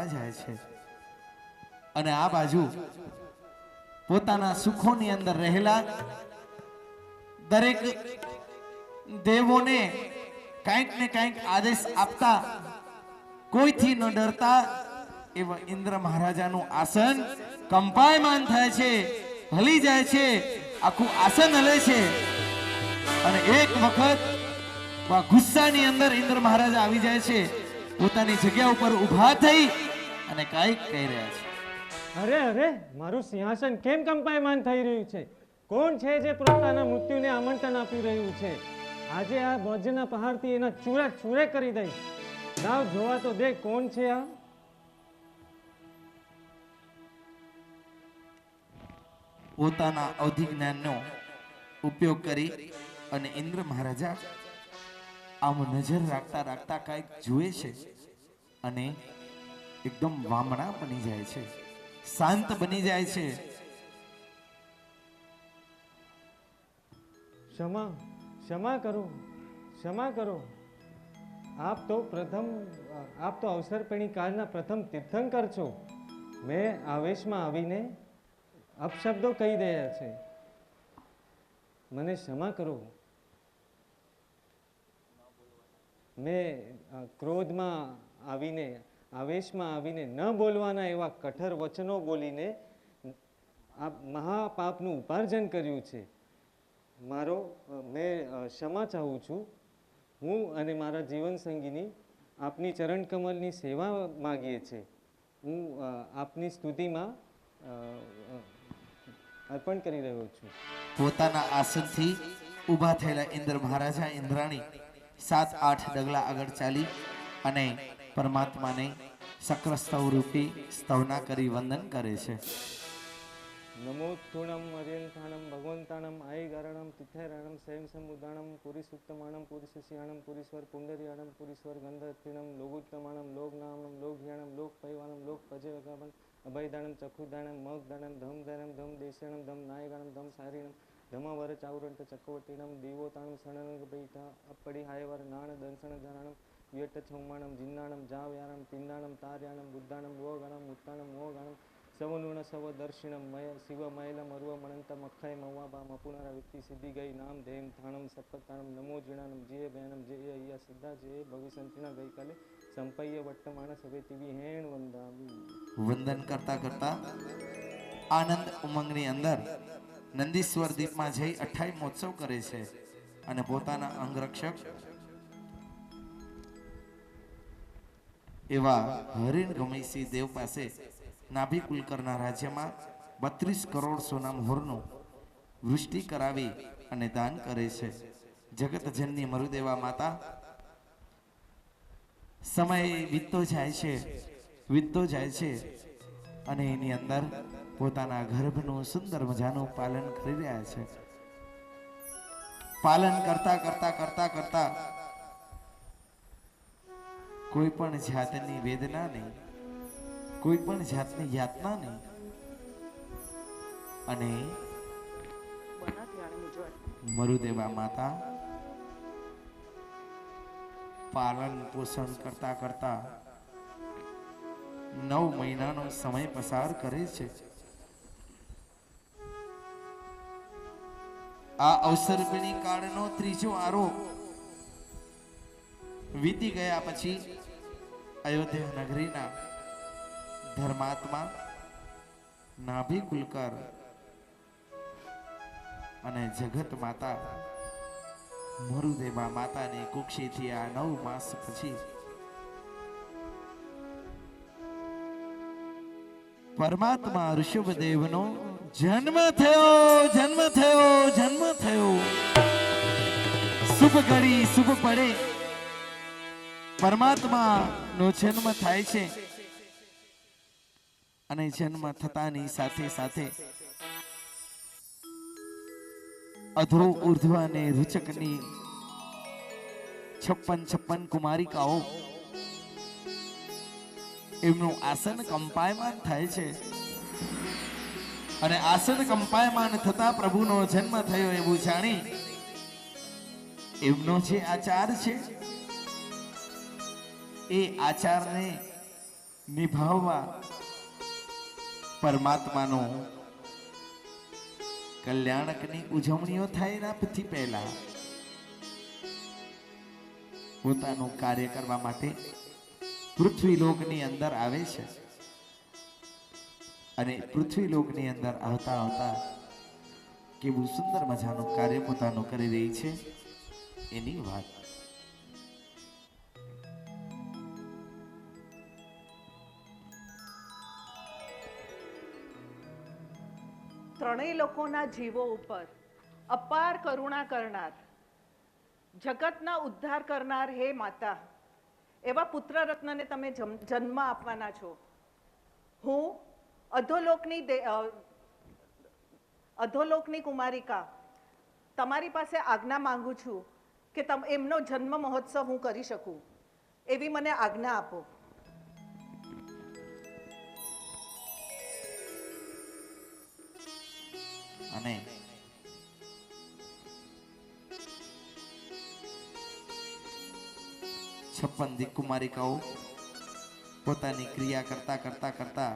કરતા જાય છે અને આ બાજુ પોતાના સુખોની અંદર રહેલા દરેક દેવોને કાંઈક ને કાંઈક આદેશ આપતા કોઈથી ન ડરતા એવા ઇન્દ્ર મહારાજાનું આસન કંપાયમાન થાય છે, હલી જાય છે, આખું આસન હલે છે અને એક વખત ગુસ્સાની અંદર ઇન્દ્ર મહારાજ આવી જાય છે, પોતાની જગ્યા ઉપર ઊભા થઈ અને કાંઈક કહી રહ્યા છે. અરે અરે, મારું સિંહાસન કેમ કંપાયમાન થઈ રહ્યું છે? કોણ છે જે પોતાના મૃત્યુને આમંત્રણ આપી રહ્યું છે? આજે આ વજ્રના પહાડથી એના ચૂરે ચૂરે કરી દઈશ. લાવ જોવા તો દે કોણ છે આ. પોતાના અવધિ જ્ઞાનનો ઉપયોગ કરી અને ઇન્દ્ર મહારાજા આમ નજર રાખતા રાખતા કાંઈક જુએ છે અને એકદમ વામણા બની જાય છે, શાંત બની જાય છે. ક્ષમા ક્ષમા કરો, ક્ષમા કરો. આપ તો અવસરપેણી કાળના પ્રથમ તીર્થંકર છો. મેં આવેશમાં આવીને અપશબ્દો કહી રહ્યા છે. મને ક્ષમા કરો. મેં ક્રોધમાં આવીને, આવેશમાં આવીને ન બોલવાના એવા કઠોર વચનો બોલીને આ મહાપાપનું ઉપાર્જન કર્યું છે. મેં ક્ષમા ચાહું છું. હું અને મારા જીવન સંગીની આપની ચરણ કમલની સેવા માગીએ છીએ. હું આપની સ્તુતિમાં અર્પણ કરી રહ્યો છું. પોતાના આસનથી ઊભા થયેલા ઇન્દ્ર મહારાજા ઇન્દ્રાણી 7-8 ડગલા આગળ ચાલી અને પરમાત્માને સક્ર સ્તવ રૂપી સ્તવના કરી વંદન કરે છે. નમોત્થુણમ અર્યંથાણમ ભગવંતાણમ આયગારણમ તિથૈરાણમ સ્વયં સમુદાણમ પુરીસુક્તમાણમ પુરીસુષિયાણમ પુરીશ્વર પુંડરીયાણમ પુરીશ્વર ગંધત્રિણમ લોગુત્તમાણમ લોકનામમ લોકહિયાણમ લોકપૈવાણમ લોકપજયગામમ અભયદાણમ ચક્ષુદાણમ મગદાણમ ધમદાણમ ધમ દેશણમ ધમ નાયગાણમ ધમ સારીણમ ધમવર ચાવરંત ચક્રવર્તીણમ દેવોતાણમ શરણંગ બૈઠા અપડી હાયવર નાણ દંસણ ધરાણમ વ્યટ છૌમાણમ જિન્નાણમ જાવયાણમ પિંડાણમ તાર્યાણમ બુદ્ધાણમ વોગાણમ ઉત્તાણમ મોગાણમ સવનુણ સવ દર્શિણમ મય શિવ મયલમ અર્વ મણંતમ અક્ષય મવાબા મપુનરા વ્યક્તિ સિદ્ધિ ગઈ નામ ધેમ થાણમ સપતાણમ નમો જીણાણમ જે બહેનમ જે અહીંયા સિદ્ધા જે ભવિસંતિના ગઈકાલે સંપય્ય વટ્ટમાણ સવે ટીવી હેણ વંદામી. વંદન કરતા કરતા આનંદ ઉમંગની અંદર નંદીશ્વર દીપમાં જઈ 28 મહોત્સવ કરે છે અને પોતાના અંગરક્ષક એવા હરિણ ગમેશી દેવ પાસે નાભી કુલકરના રાજ્યમાં 32 કરોડ સોના મોહરનું વૃષ્ટિ કરાવી અને દાન કરે છે. જગતજનની મરુદેવા માતા સમય વીતતો જાય છે અને એની અંદર પોતાના ગર્ભનું સુંદર મજાનું પાલન કરી રહ્યા છે. પાલન કરતા કરતા કરતા કરતા કોઈ પણ જાતની વેદના નહીં, કોઈ પણ જાતની યાતના નહીં અને મરુદેવા માતા પાલન પોષણ કરતા કરતા 9 મહિનાનો સમય પસાર કરે છે. આ અવસરપીણી કાળનો ત્રીજો આરોપ વીતી ગયા પછી અયોધ્યા નગરીના ધર્માત્મા નાભી કુલકર અને જગત માતા મરુદેવા માતાની કુક્ષીથી આ 9 માસ પછી પરમાત્મા ઋષભદેવનો જન્મ થયો. શુભ ઘડી શુભ પડે પરમાત્મા નો જન્મ થાય છે અને જન્મ થતાની સાથે સાથે અધો ઉર્ધ્વ અને રુચકની 56 કુમારિકાઓ એમનું આસન કંપાયમાન થાય છે અને આસન કંપાયમાન થતા પ્રભુનો જન્મ થયો એવું જાણી એમનો જે આચાર છે એ આચારને નિભાવવા પરમાત્માનું કલ્યાણકની ઉજવણીઓ થાય એના પછી પહેલા પોતાનું કાર્ય કરવા માટે પૃથ્વીલોકની અંદર આવે છે અને પૃથ્વીલોકની અંદર આવતા આવતા કેવું સુંદર મજાનું કાર્ય પોતાનું કરી રહી છે એની વાત. ત્રણેય લોકોના જીવો ઉપર અપાર કરુણા કરનાર, જગતના ઉદ્ધાર કરનાર હે માતા, એવા પુત્ર રત્નને તમે જન્મ આપવાના છો. હું અધોલોકની કુમારિકા તમારી પાસે આજ્ઞા માંગુ છું કે એમનો જન્મ મહોત્સવ હું કરી શકું, એવી મને આજ્ઞા આપો. અને છપ્પન દીક કુમારિકાઓ પોતાની ક્રિયા કરતા કરતા કરતા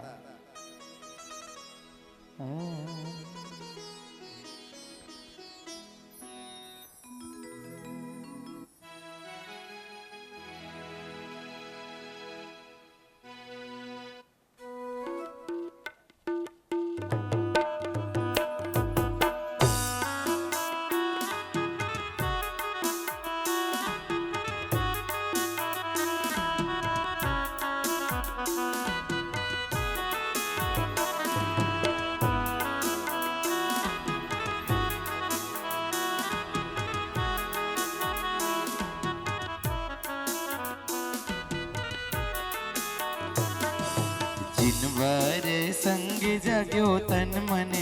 जिनवर संग जग्यो तन मन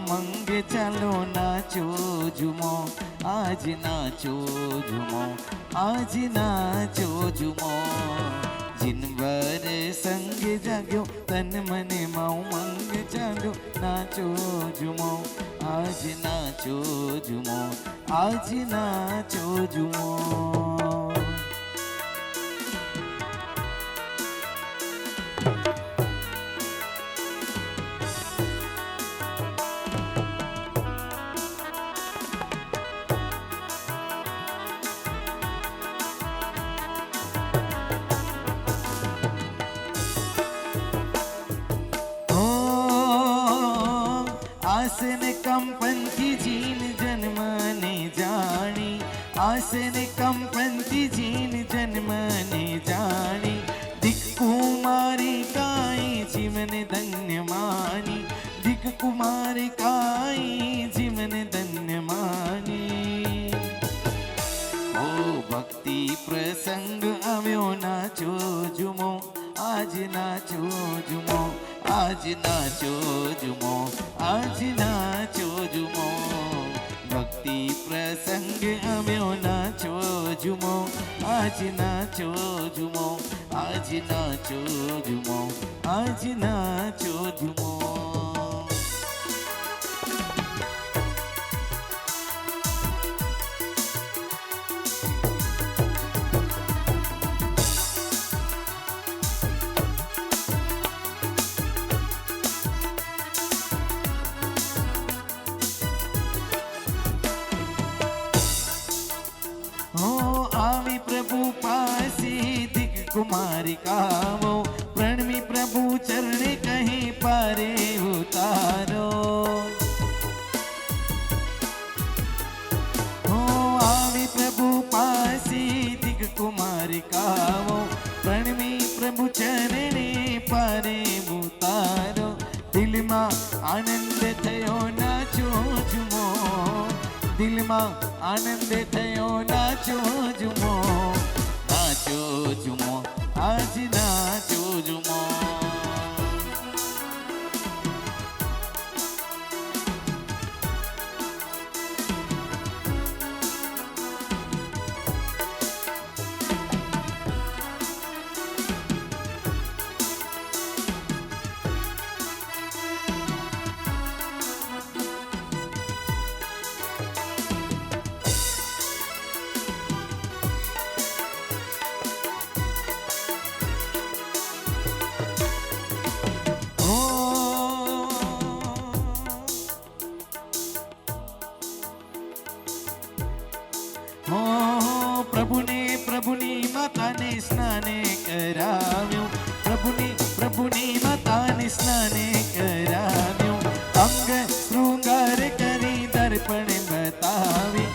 मंग चलो नाचो झूमो आज नाचो झूमो आज नाचो झूमो. जिनवर संग जग्यो तन मन मंग चलो नाचो झूमो आज नाचो झूमो आज नाचो झूमो. आसन कंपन की जीन जन्मने जानी, आसन कंपन की जीन जन्मने जानी, दिक कुमारी काई जीवन धन्य मानी, दिक कुमारी काई जीवन धन्य मानी. ओ भक्ति प्रसंग આવ્યો નાચો ઝૂમો आज नाचो झूमो आज नाचो झूमो आज नाचो झूमो. भक्ति प्रसंग આવ્યો नाचो झूमो आज नाचो झूमो आज नाचो झूमो आज नाचो झूमो. आवी प्रभु पासी दिक कुमारिकाओ, प्रणमी प्रभु चरण कहीं पारे उतारो. हो आवी प्रभु पासी दिक कुमारिकाओ, प्रणमी प्रभु चरण पारे उतारो. दिल में आनंद थयो नाचो झूमो, दिल में आनंद थयो नाचो झूमो नाचो झूमो आज नाचो झूमो. સ્નાને કરાવ્યું, અંગ શૃંગાર કરી દર્પણ બતાવી,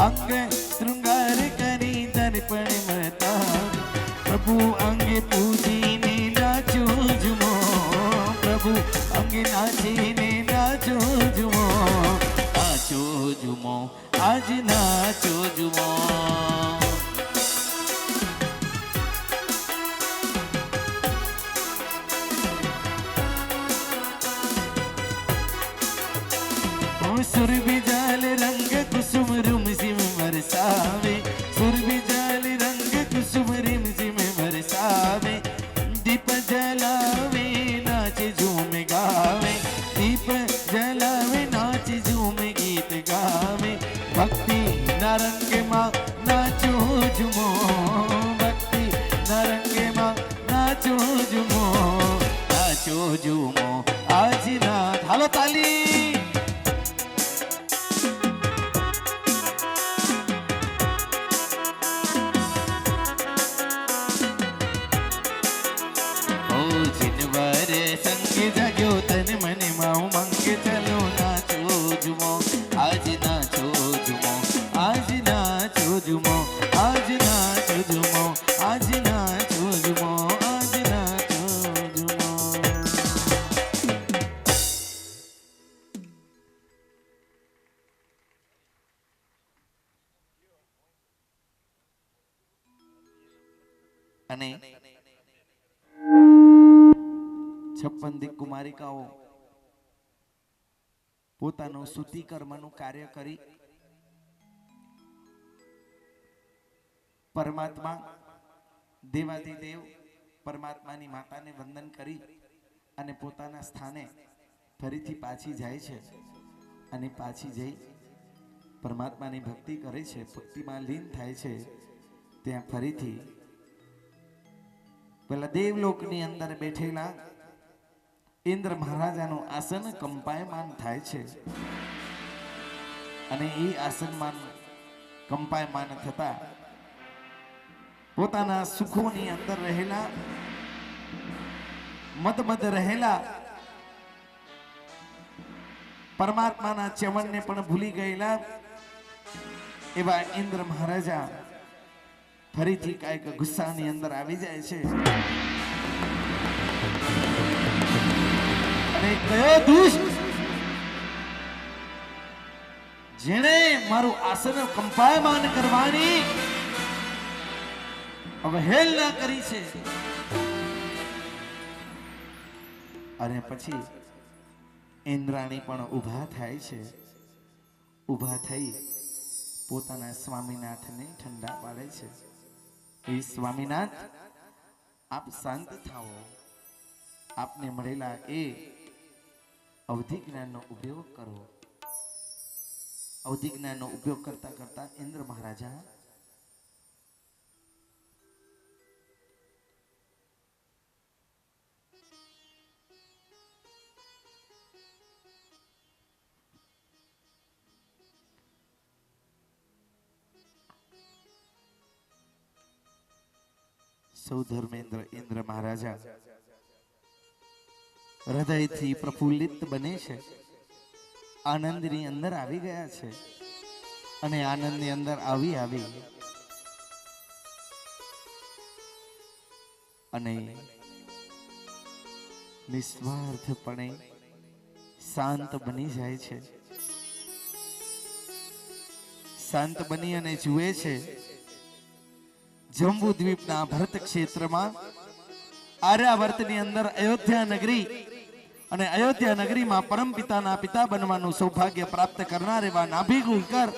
અંગ શૃંગાર કરી દર્પણ બતાવી, પ્રભુ અંગે પૂજીને નાચો જુમો, પ્રભુ અંગે નાચીને નાચો જુમો, નાચો જુમો, આજ નાચો જુમો. સુરભિજાલ રંગ કુસુમ રૂમઝીમ વરસાવે, સુરભિજાલ રંગ કુસુમ રીમઝીમ વરસાવે, દીપ જલાવે નાચ ઝૂમ ગાવે, દીપ જલાવે નાચ ઝૂમ ગીત ગાવે, ભક્તિ ના રંગમાં નાચો ઝુમો, ભક્તિ ના રંગમાં નાચો ઝુમો, નાચો ઝુમો આજ ના. હાલો તાલી. જાગ્યો તન મને માં મંગે ચલો નાચો જુમો, આજ નાચો જુમો, આજ નાચો જુમો, આજ નાચો જુમો, આજ નાચો જુમો, આજ નાચો જુમો. અને 56 દીક કુમારિકાઓ પોતાનું સુતી કર્મનું કાર્ય કરી પરમાત્મા દેવાધિદેવ પરમાત્માની માતાને વંદન કરી અને પોતાના સ્થાને ફરીથી પાછી જાય છે અને પાછી જઈ પરમાત્માની ભક્તિ કરે છે, ભક્તિમાં લીન થાય છે. ત્યાં ફરીથી પેલા દેવલોકની અંદર બેઠેલા ઇન્દ્ર મહારાજાનું આસન કંપાયમાન થાય છે અને એ આસનમાન કંપાયમાન થતા પોતાના સુખોની અંદર રહેલા મદમદ રહેલા પરમાત્માના ચવણને પણ ભૂલી ગયેલા એવા ઇન્દ્ર મહારાજા ફરીથી કાંઈક ગુસ્સાની અંદર આવી જાય છે અને કયો દુષ્ટ જેણે મારું આસન કંપાયમાન કરવાની અવહેલના કરી છે. અને પછી ઇન્દ્રાણી પણ ઊભા થાય છે. ઊભા થઈ પોતાના સ્વામીનાથને ઠંડા પાડે છે. એ સ્વામીનાથ, આપ શાંત થાઓ. આપને મળેલા એ અવધિ જ્ઞાનનો ઉપયોગ કરો. અવધિ જ્ઞાનનો ઉપયોગ કરતા કરતા ઇન્દ્ર મહારાજા સૌ ધર્મેન્દ્ર ઇન્દ્ર મહારાજા હૃદયથી પ્રફુલ્લિત બને છે. આનંદની અંદર આવી ગયા છે અને આનંદની અંદર આવી અને નિસ્વાર્થપણે શાંત બની જાય છે. શાંત બની અને જુએ છે જંબુ દ્વીપના ભરત ક્ષેત્રમાં આર્યાવર્તની અંદર અયોધ્યા નગરી અને અયોધ્યા નગરીમાં પરમ પિતાના પિતા બનવાનું સૌભાગ્ય પ્રાપ્ત કરનાર એવા નાભિગુલકર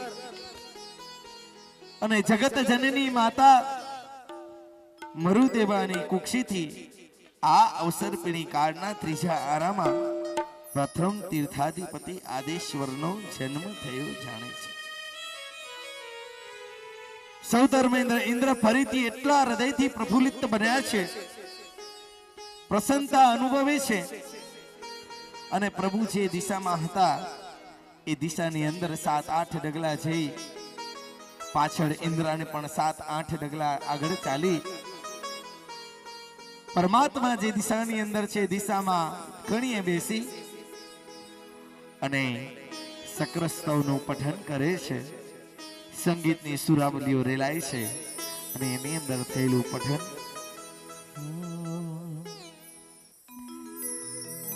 અને જગત જનની માતા મરુદેવાની કુક્ષીથી આ અવસરપીણી કાળના ત્રીજા આરામાં પ્રથમ તીર્થાધિપતિ આદેશ્વરનો જન્મ થયો જાણે છે. સૌ ધર્મેન્દ્ર ઇન્દ્ર ફરીથી એટલા હૃદયથી પ્રફુલ્લિત બન્યા છે, પ્રસન્નતા અનુભવે છે અને પ્રભુ જે દિશામાં હતા એ દિશાની અંદર 7-8 ડગલા જઈ પાછળ ઇન્દ્રાને પણ 7-8 ડગલા આગળ ચાલી પરમાત્મા જે દિશાની અંદર છે દિશામાં કણીએ બેસી અને સક્રસ્તવનું પઠન કરે છે, સંગીતની સુરાવલીઓ રેલાય છે અને એની અંદર થયેલું પઠન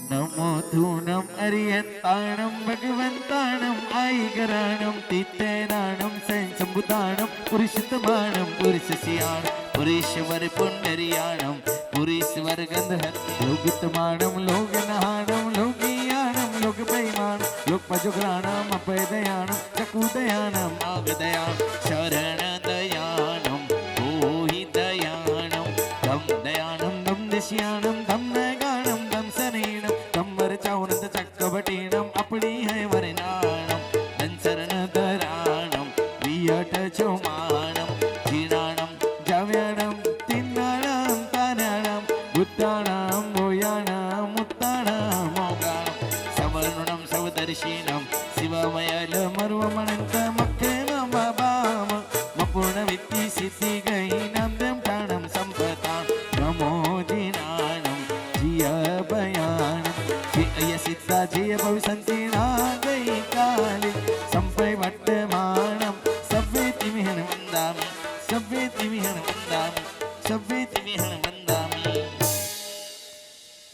નમો ધૂનમ અરિયંતાણમ ભગવંતાણમ આઈગરાણમ તિતેરાણમ સંસંબુદાણમ પુરુષોત્તમાણમ પુરુષસ્યાણમ પુરીશ્વર પુંડરિયાણમ પુરીશ્વર ગંધહર લોગુત્તમાણમ લોગનહાણમ લોગિયાણમ લોકપૈમાણમ લોકપજુગ્રાણમ અપયદયાણમ ચકુદયાણમ આગદયાણમ શરણદયાણમ ભૂહિદયાણમ ધમ દયાણમ ધમ દિશ્યાણમ ધમ નગાણમ ધમ સનેણમ ધમ વરચાવનંદ ચક્કવટીણમ અપડી હૈ વરનાણમ દંસરણ ધરાણમ વિયટ ચોમાણમ જીણાણમ જવ્યાણમ તિન્નાણમ તાનાણમ બુદ્ધાણમ મોયાણમ મુત્તાણમ મોગાણમ સવર્ણમ સવદર્શિનમ શિવમયલ મર્વમણંત મક્રેમ બાબામ મપૂર્ણ વિદ્ધિ સિદ્ધિ ગઈનમ દમ ટાણમ સંપતામ નમો જીનાણમ જીય ભયાણમ જીય સિદ્ધા જીય ભવિસંતિ ના ગઈ કાલે સંપય વર્તમાણમ સભ્યેતિ વિહણ વંદામિ સભ્યેતિ વિહણ વંદામિ સભ્યેતિ વિહણ વંદામિ.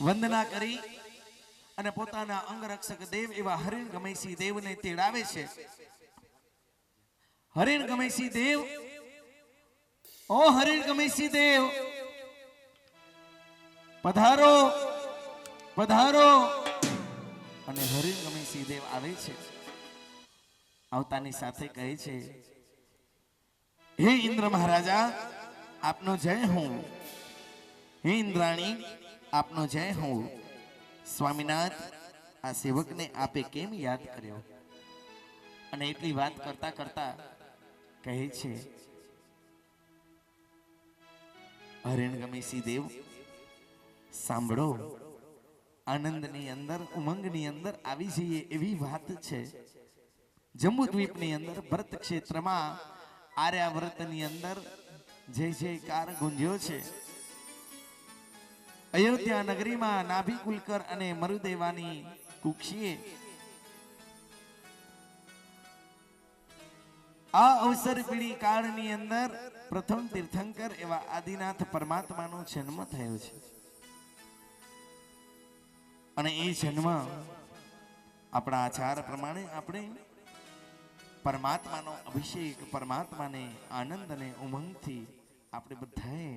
વંદના કરી અને પોતાના અંગરક્ષક દેવ એવા હરિણ ગમેશી દેવને તેડાવે છે. હરિણ ગમેશી દેવ, ઓ હરિણ ગમેશી દેવ, પધારો પધારો. અને હરિણ ગમેશી દેવ આવે છે. આવતાની સાથે કહે છે, હે ઇન્દ્ર મહારાજા, આપનો જય હું. હે ઇન્દ્રાણી, આપનો જય હું. સ્વામીનાથ, આ સેવકને આપે કેમ યાદ કર્યો? અને એટલી વાત કરતા કરતા કહે છે, હરિણ ગમેશી દેવ, સાંભળો, આનંદની અંદર, ઉમંગની અંદર આવી જઈએ એવી વાત છે. જંબુદ્વીપની અંદર ભરત ક્ષેત્રમાં આર્યાવર્તની અંદર જય જયકાર ગુંજ્યો છે. અયોધ્યા નગરીમાં નાભી કુલકર અને મરુદેવાની કુક્ષીએ આ અવસર પીડી કાળની અંદર પ્રથમ તીર્થંકર એવા આદિનાથ પરમાત્માનો જન્મ થયો છે. અને એ જન્મ આપણા આચાર પ્રમાણે આપણે પરમાત્માનો અભિષેક, પરમાત્માને આનંદ અને ઉમંગથી આપણે બધાએ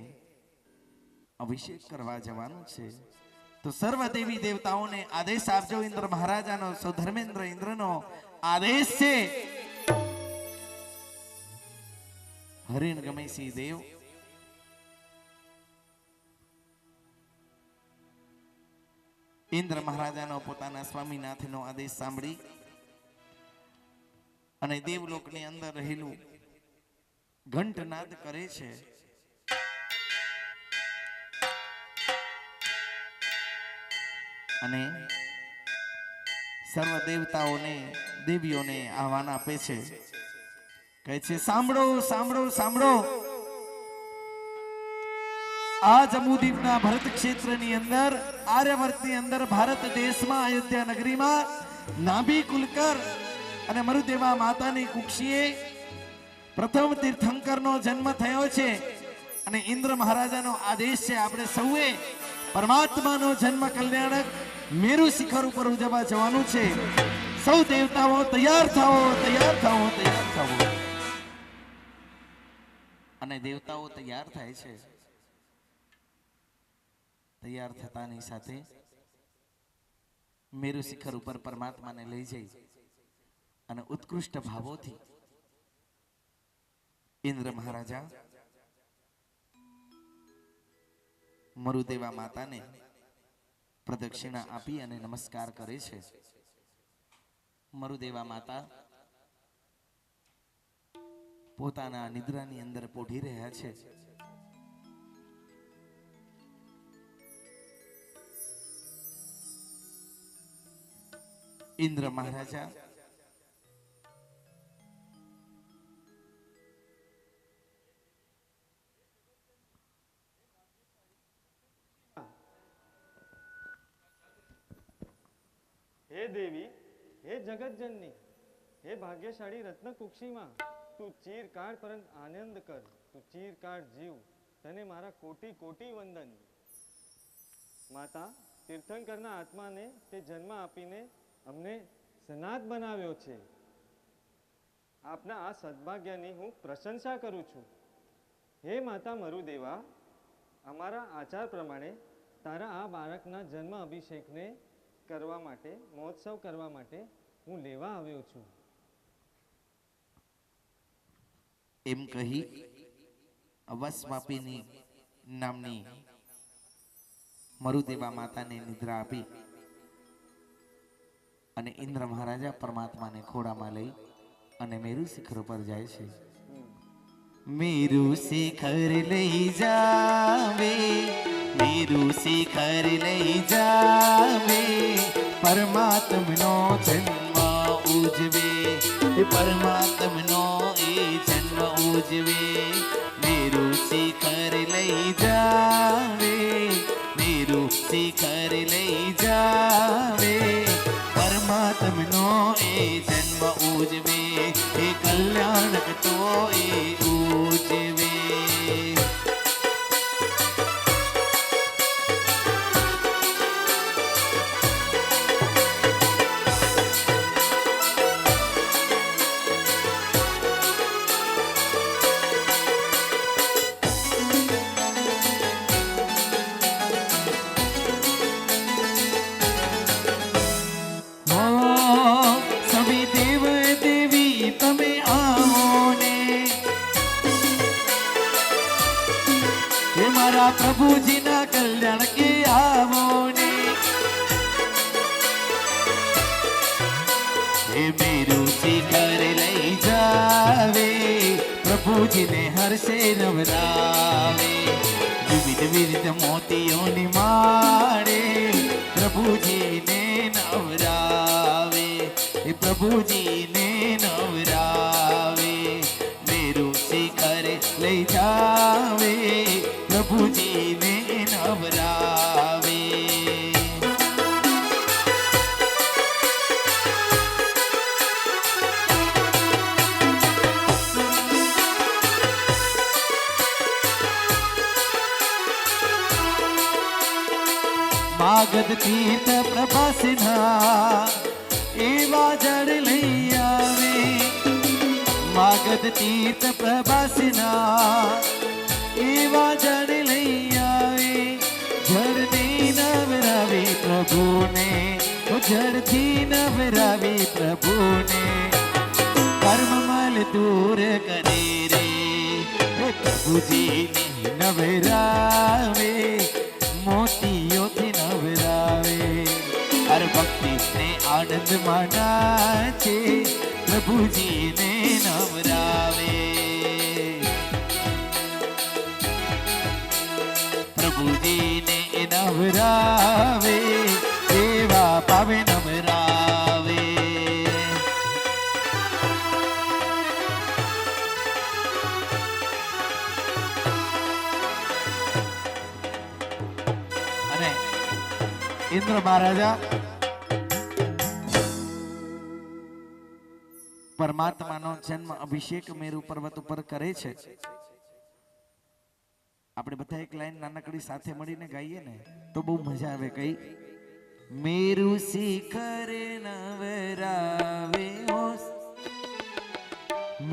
અભિષેક કરવા જવાનું છે. તો સર્વ દેવી દેવતાઓને આદેશ આપજો. ઇન્દ્ર મહારાજાનો, સૌધર્મેન્દ્ર ઇન્દ્રનો આદેશ છે. હરિણ ગમેશી દેવ ઇન્દ્ર મહારાજાનો, પોતાના સ્વામીનાથનો આદેશ સાંભળી અને દેવલોકની અંદર રહેલું ઘંટનાદ કરે છે. અને સર્વ દેવતાઓને, દેવીઓને આહવાન આપે છે. કહે છે, સાંભળો સાંભળો સાંભળો, આ જંબુદ્વીપના ભરત ક્ષેત્રની અંદર, આર્યવર્તની અંદર, ભારત દેશમાં, અયોધ્યા નગરીમાં નાભી કુલકર અને મરુદેવા માતાની કુક્ષીએ પ્રથમ તીર્થંકરનો જન્મ થયો છે. અને ઇન્દ્ર મહારાજાનો આદેશ છે, આપણે સૌએ પરમાત્માનો જન્મ કલ્યાણક મેરુ શિખર ઉપર ઉજવવા જવાનું છે. સૌ દેવતાઓ તૈયાર થાઓ, તૈયાર થાઓ, તૈયાર થાઓ. અને દેવતાઓ તૈયાર થાય છે. તૈયાર થતાની સાથે મેરુ શિખર ઉપર પરમાત્માને લઈ જઈ અને ઉત્કૃષ્ટ ભાવોથી ઇન્દ્ર મહારાજા મરુદેવા માતાને પ્રદક્ષિણા આપી અને નમસ્કાર કરે છે. મરુદેવા માતા પોતાના નિદ્રાની અંદર પોઢી રહ્યા છે. ઇન્દ્ર મહારાજા હે દેવી, હે જગતજનની, હે ભાગ્યશાળી રત્નકુક્ષીમાં, તું ચીરકાળ પરંત આનંદ કર, તું ચીરકાળ જીવ, તને મારા કોટી કોટી વંદન. માતા, તીર્થંકરના આત્માને તે જન્મ આપીને અમને સનાત બનાવ્યો છે. આપના આ સદભાગ્યની હું પ્રશંસા કરું છું. હે માતા મરુદેવા, અમારા આચાર પ્રમાણે તારા આ બાળકના જન્મ અભિષેકને કરવા માટે, મહોત્સવ કરવા માટે હું લેવા આવ્યો છું. એમ કહી અવસ્વાપીની નામની મરુદેવા માતાને નિદ્રા આપી અને ઇન્દ્ર મહારાજા પરમાત્માને ખોડામાં લઈ અને મેરુ શિખર પર જાય છે. મેરુ શિખર લઈ જાવે, મેરુ શિખર લઈ જાવે, પરમાત્મનો જન્મ ઉજવે, પરમાત્મનો એ જન્મ ઉજવે. મેરુ શિખર લઈ જાવે, મેરુ શિખર લઈ જાવે, પરમાત્મનો એ જન્મ ઉજવે, એ કલ્યાણક તો એ ઉજવે. પ્રભુજીના કલ્યાણ કે આવો ને. હે મેરુ શિખર લઈ જાવે, પ્રભુજીને હર્ષે નવરાવે, વિવિધ વિવિધ મોતીઓની માળે પ્રભુજીને નવરાવે, એ પ્રભુજીને નવરાવે. મેરુ શિખર લઈ જાવે, પ્રભુજીને નવરાવે. માગધ તીર્થ પ્રભાસના એવા જળ લઈ આવે, માગધ તીર્થ પ્રભાસના એવા જળ લઈ આવે, જળથી નવરાવે પ્રભુને, જળથી નવરાવે પ્રભુને. કર્મમલ દૂર કરે રે પ્રભુજીને નવરાવે, મોતીઓથી નવરાવે. હર ભક્તિને આનંદ માનાચે, પ્રભુજીને નવરાવે. પ્રભુજીને નવરાવે, દેવા પાવે નવરાવે. અને ઇન્દ્ર મહારાજા પરમાત્માનો જન્મ અભિષેક મેરુ પર્વત ઉપર કરે છે. આપણે બધા એક લાઈન નાનકડી સાથે મળીને ગાઈએ ને તો બહુ મજા આવે. કઈ મેરુ શિખર નવરાવે,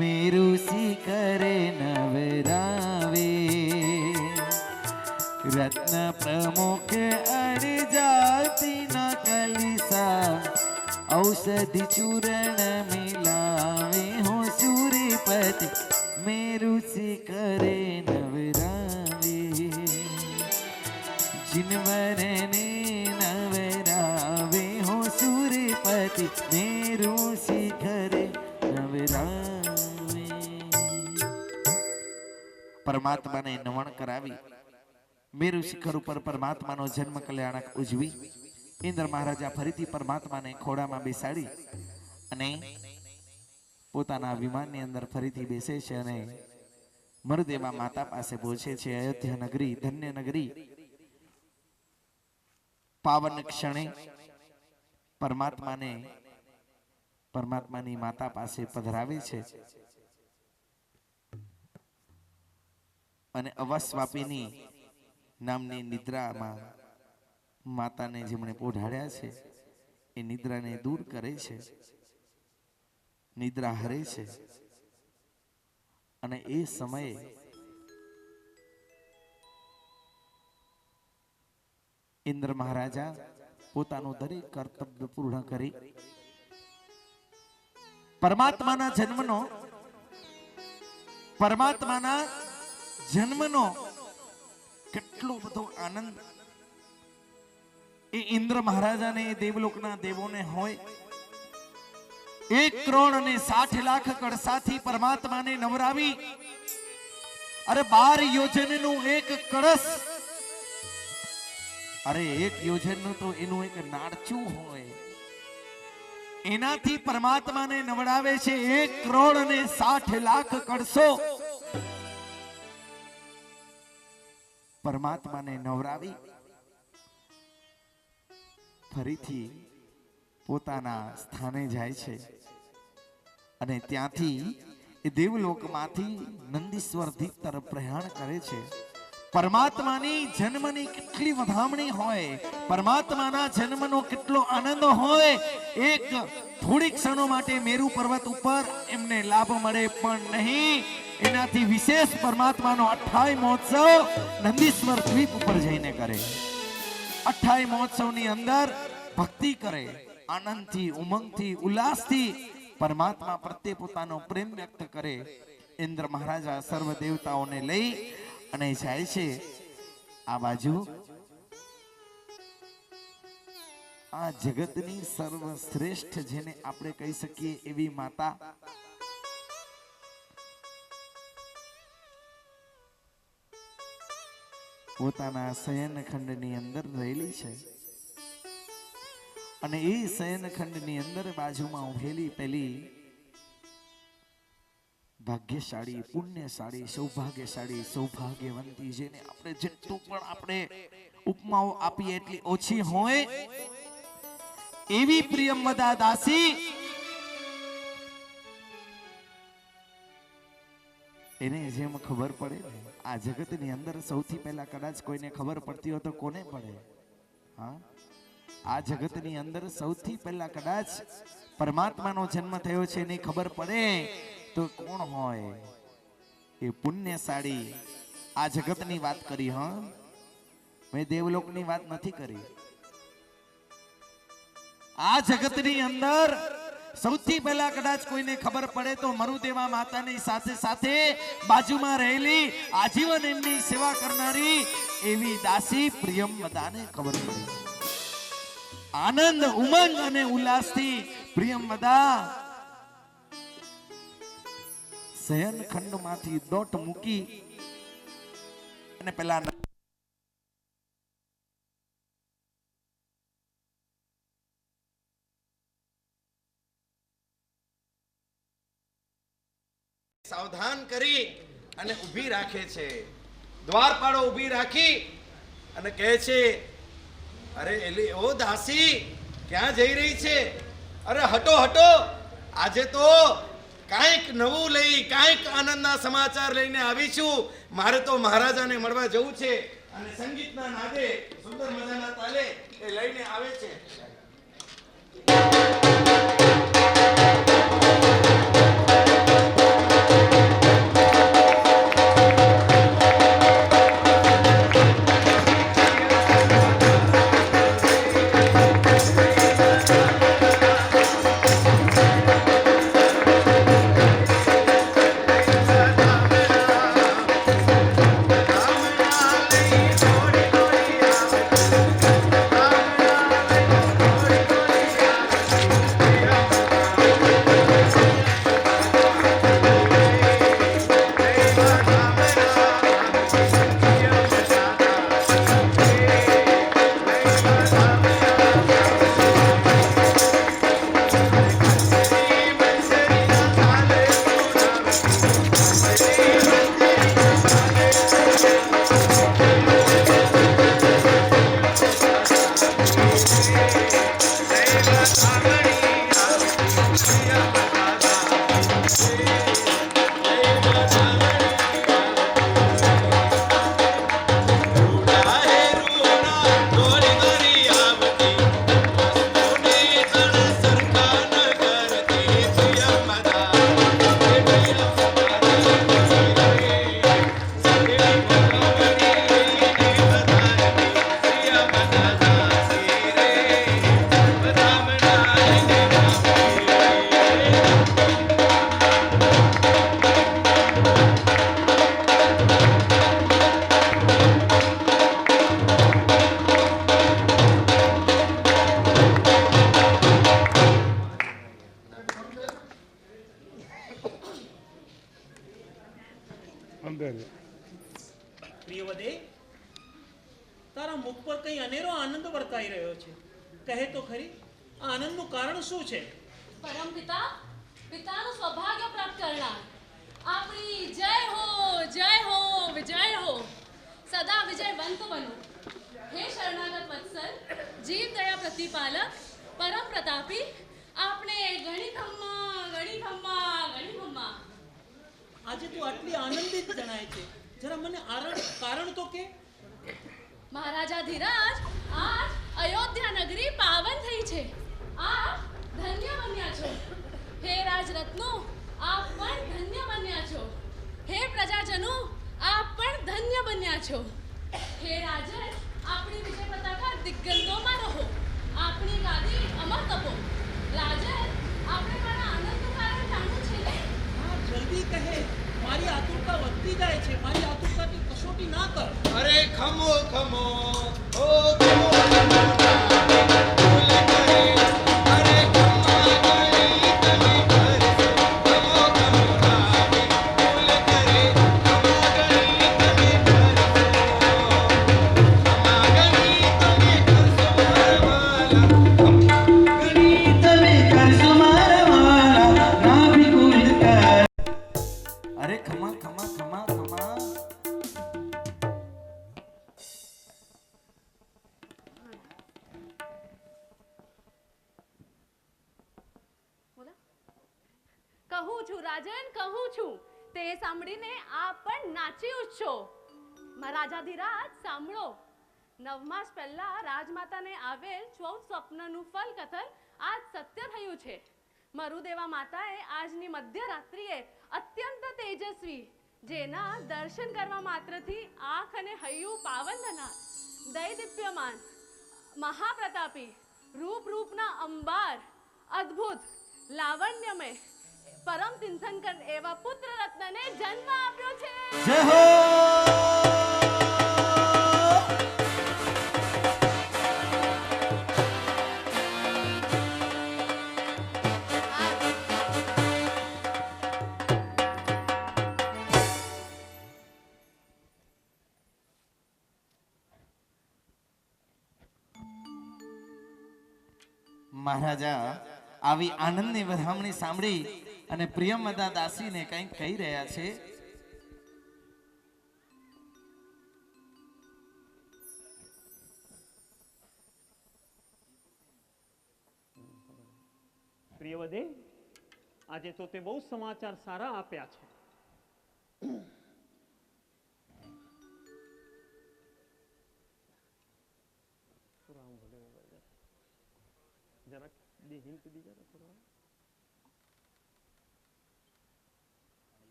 મેરુ શિખર નવરાવે, રત્ન પ્રમુખ અરે જાતિના કલિસા, ઔષધિ ચૂરણ મિલાવે, હો સૂર્યપતિ મેરુ શિખર નવરાવે. जिनवरने नवरावे, हो सूर्यपति मेरु शिखर नवरावे. પરમાત્માને નમન કરાવી મેરુ શિખર ઉપર પરમાત્માનો જન્મ કલ્યાણક ઉજવી ઇન્દ્ર મહારાજા ફરીથી પરમાત્માને ખોડામાં બેસાડી અને પોતાના વિમાનની અંદર ફરીથી બેસે છે અને મરુદેવા માતા પાસે પહોંચે છે. અયોધ્યા નગરી, ધન્ય નગરી, પાવન ક્ષણે પરમાત્માની માતા પાસે પધરાવે છે અને અવસ્વાપિની નામની નિદ્રામાં માતાને જેમણે પોઢાડ્યા છે એ નિદ્રાને દૂર કરે છે, નિદ્રા હરે છે. અને એ સમયે ઇન્દ્ર મહારાજા પોતાનું દરેક કર્તવ્ય પૂર્ણ કરી પરમાત્માના જન્મનો કેટલો બધો આનંદ એ ઇન્દ્ર મહારાજાને એ દેવલોકના દેવોને હોય. 1,60,00,000 કળશાથી પરમાત્માને નવરાવી અરે 12 યોજનનું એક કળશ, અરે એક યોજનનું તો એનું એક નાળચું હોય, એનાથી પરમાત્માને નવડાવે છે. 1,60,00,000 કળશો પરમાત્માને નવરાવી ફરીથી પોતાના સ્થાને જાય છે અને ત્યાંથી એ દેવલોકમાંથી નંદીશ્વર દીપ તરફ પ્રયાણ કરે છે. પરમાત્માની જન્મની કેટલી વધામણી હોય, પરમાત્માના જન્મનો કેટલો આનંદ હોય. એક થોડી ક્ષણો માટે મેરુ પર્વત ઉપર એમને લાભ મળે પણ નહીં, એનાથી વિશેષ પરમાત્માનો 28 મહોત્સવ નંદીશ્વર દ્વીપ ઉપર જઈને કરે. 28 મહોત્સવની અંદર ભક્તિ કરે, આનંદથી, ઉમંગથી, ઉલ્લાસથી પરમાત્મા પ્રત્યે પોતાનો પ્રેમ વ્યક્ત કરે. ઇન્દ્ર મહારાજા સર્વ દેવતાઓને લઈ અને જાય છે આ બાજુ. આ જગતની સર્વશ્રેષ્ઠ જેને આપણે કહી શકીએ એવી માતા પોતાના શયનખંડની અંદર રહેલી છે અને એ શયનખંડની અંદર બાજુમાં ઉભેલી પેલી ભાગ્યશાળી, પુણ્યશાળી, સૌભાગ્યશાળી, સૌભાગ્યવંતી, જેને આપણે જેટલું પણ આપણે ઉપમાઓ આપીએ એટલી ઓછી હોય એવી પ્રિયમવદા દાસી એને જેમ ખબર પડે આ જગતની અંદર સૌથી પહેલા કદાચ કોઈને ખબર પડતી હોય તો કોને પડે? હા, આ જગતની અંદર સૌથી પહેલા કદાચ પરમાત્માનો જન્મ થયો છે એની ખબર પડે તો કોણ હોય? એ પુણ્યશાળી. આ જગતની વાત કરી, હા, મેં દેવલોકની વાત નથી કરી. આ જગતની અંદર સૌથી પહેલા કદાચ કોઈને ખબર પડે તો મરુદેવા માતાની સાથે સાથે બાજુમાં રહેલી આજીવન એમની સેવા કરનારી એવી દાસી પ્રિયમવદાને ખબર પડી. આનંદ, ઉમંગ અને ઉલ્લાસથી પ્રિયમવદા શયનખંડમાંથી દોટ મૂકી અને પેલા સાવધાન કરી અને ઊભી રાખે છે. દ્વારપાળો ઊભી રાખી અને કહે છે, અરે એલી ઓ દાસી ક્યાં જઈ રહી છે? અરે હટો હટો, આજે તો કાંઈક નવું લઈ, કાંઈક આનંદના સમાચાર લઈને આવી છું. મારે તો મહારાજાને મળવા જવું છે. અને સંગીતના નાદે, સુંદર મજાના તાલે એ લઈને આવે છે. છલકાઈ રહ્યો છે. કહે તો ખરી, આ આનંદનું કારણ શું છે? પરમ પિતા, પિતાનું સૌભાગ્ય પ્રાપ્ત કરનાર આપણી જય હો વિજય હો, સદા વિજયવંત બનો. હે શરણાગત વત્સલ, જીવ દયા પ્રતિપાલક, પરમ પ્રતાપી, આપણે ગણી ખમ્મા. આજે તું આટલી આનંદિત જણાય છે. જરા મને કારણ તો કે. મહારાજા ધીરાજ, આજ અયોધ્યા નગરી પાવન થઈ છે. આપ ધન્ય બન્યા છો. હે રાજરત્નો, આપ પણ ધન્ય બન્યા છો. હે પ્રજાજનો, આપ પણ ધન્ય બન્યા છો. હે રાજન, આપણી વિજય પતાકા દિગ્ગંતોમાં રહો. આપણી ગાદી અમર તપો. રાજન, આપણે મારા આનંદનું કારણ જાણવું છે ને? હા, જલ્દી કહે. મારી આતુરતા વધતી જાય છે. મારી આતુરતાની કસોટી ના કર. અરે ખમો ખમો, ઓ ખમો ખમો ના ભૂલ કરે. અરે ખમા ગઈ તમે કરશો, ખમો ખમો ના ભૂલ કરે. ખમા ગઈ તમે કરશો, ખમા ગઈ તમે કરશો મારવાલા. ગણી તમે કરશો મારા વાલા, ના વિકુલ કર. અરે ખમા ખમા ખમા ખમા. કહું છું રાજન, કહું છું. તે સાંભળીને આપ પણ નાચી ઉઠશો. રાજાધિરાજ સાંભળો. 9 માસ પહેલા રાજમાતાને આવેલ 14 સ્વપ્નનું ફલ કથન આજ સત્ય થયું છે. મરુદેવા માતાએ આજની મધ્યરાત્રિએ અત્યંત તેજસ્વી, જેના દર્શન કરવા માત્રથી આંખ અને હૈયું પાવન થનાર, દૈદીપ્યમાન, મહાપ્રતાપી, રૂપના અંબાર, અદ્ભુત, લાવણ્યમય, પરમ તીર્થંકર એવા પુત્ર રત્નને જન્મ આપ્યો છે. જય હો. મહારાજા આવી આનંદની વધામણી સાંભળી અને પ્રિયમદા દાસીને કંઈક કહી રહ્યા છે. પ્રિયવદે, આજે તો તે બહુ સમાચાર સારા આપ્યા છે.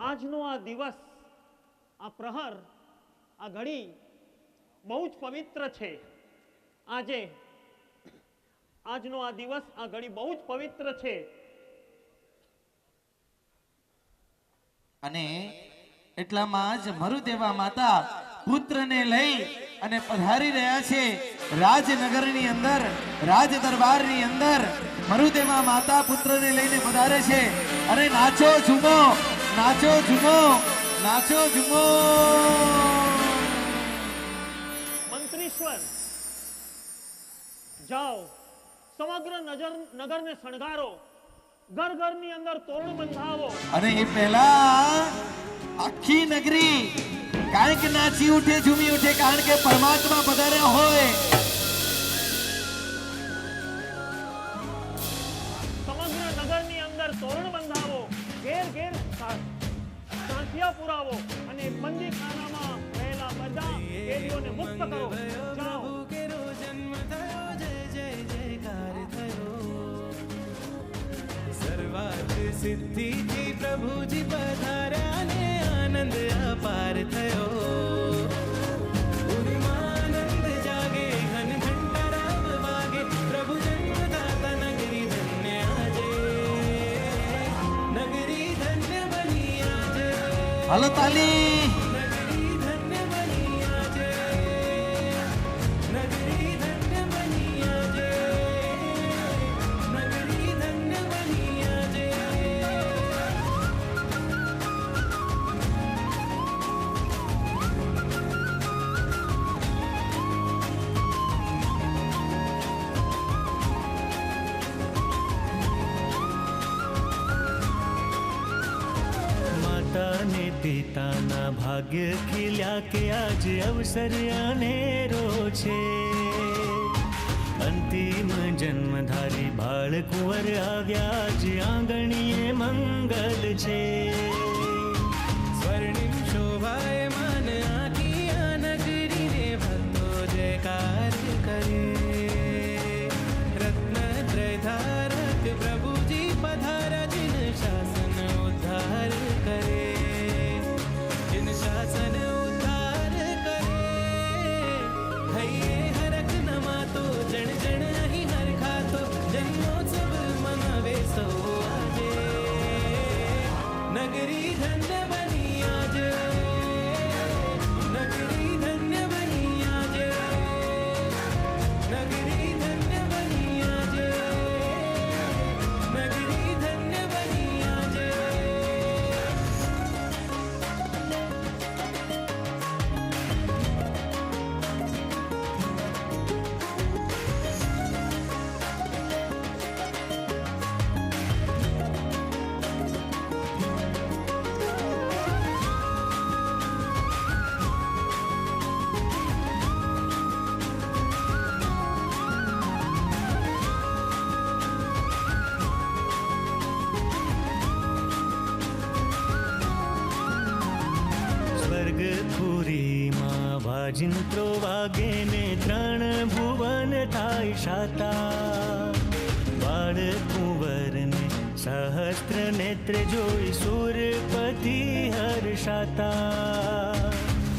આજનો આ દિવસ, આ પ્રહર, આ ઘડી બહુ જ પવિત્ર છે. આજનો આ દિવસ, આ ઘડી બહુ જ પવિત્ર છે. અને એટલામાં જ મરુદેવા માતા પુત્રને લઈ અને પધારી રહ્યા છે રાજનગરની અંદર, રાજ દરબારની અંદર. મરુદેવા માતા પુત્રને લઈને પધારે છે. અને નાચો ઝૂમો, નાચો ઝૂમો, નાચો ઝૂમો. મંત્રીશ્વર, જાઓ, સમગ્ર નગરને શણગારો, ઘરની અંદર તોરણ બંધાવો. અને એ પહેલા આખી નગરી કાંઈક નાચી ઉઠે, ઝૂમી ઉઠે, કારણ કે પરમાત્મા પધાર્યા હોય. સમગ્ર નગરની અંદર તોરણ બંધાવો, ઘેર સાંઠિયા પુરાવો અને બંદીખાનામાં રહેલા બધા કેદીઓને મુક્ત કરો. જાઓ. સિદ્ધિ થી પ્રભુજી પધાર્યા ને આનંદ અપાર થયો. ઉર્માનંદ જાગે, ઘન ઘંટારાવ વાગે, પ્રભુ જન્મદાતા નગરી ધન્ય આજે, નગરી ધન્ય બની આજે. હાલો તાલી. નગરી ધન્ય બની આજે, નગરી ધન્ય બની આજે, નગરી ધન્ય બની આજે. ને પિતાના ભાગ્ય ખીલ્યા કે આજ અવસર અનેરો છે. અંતિમ જન્મધારી બાળકુંવર આવ્યા જ આંગણીએ મંગલ છે. સ્વર્ણિમ શોભાયમાન આખી આ નગરીને ભક્તો જયકાર કરે. રત્નત્રય ધારક પ્રભુજી પધારા જીન શાસન ઉદ્ધાર કરે. જીન શાસન ઉદ્ધાર કરે. હૈયે હરખ નમાતો જણ જણ અહીં હરખાતો જન્મોત્સવ મનાવે સૌ આજે. નગરી ધન્ય બની આજે. નગરી ધન્ય બની આજે. નગરી ધન્ય બની આજે. નગરી ધન્ય બની આજે. સ્વર્ગપુરીમાં વાજિંત્રો વાગે ને ત્રણ ભુવન થાય શાતા. બાળકુંવરને સહસ્ત્ર નેત્ર જોઈ સુરપતિ હર્ષાતા.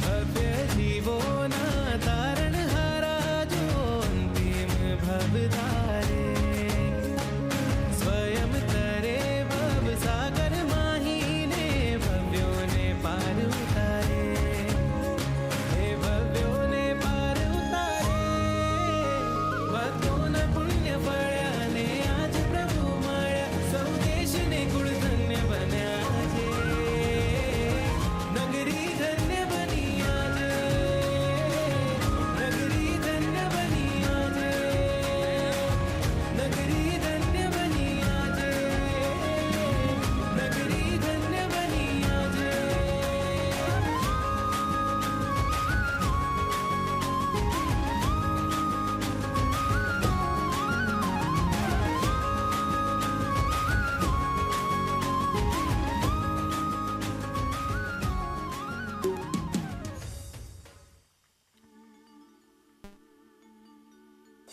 ભવ્ય જીવોના તારણ હારા જો અંતિમ ભવધારે. સ્વયં તરે ભવ સાગર માહીને ભવ્યોને પાર ઉતારે. હે ભવ્યોને પાર ઉતારે. ભક્તોના પુણ્ય ફળ્યા ને આજ પ્રભુ મળ્યા. સૌ દેશને કુળ ધન્ય બન્યા છે. નગરી ધન્ય બની આજે. નગરી ધન્ય બની આજે. નગરી ધન્ય બની આજે. નગરી ધન્ય બની આજે.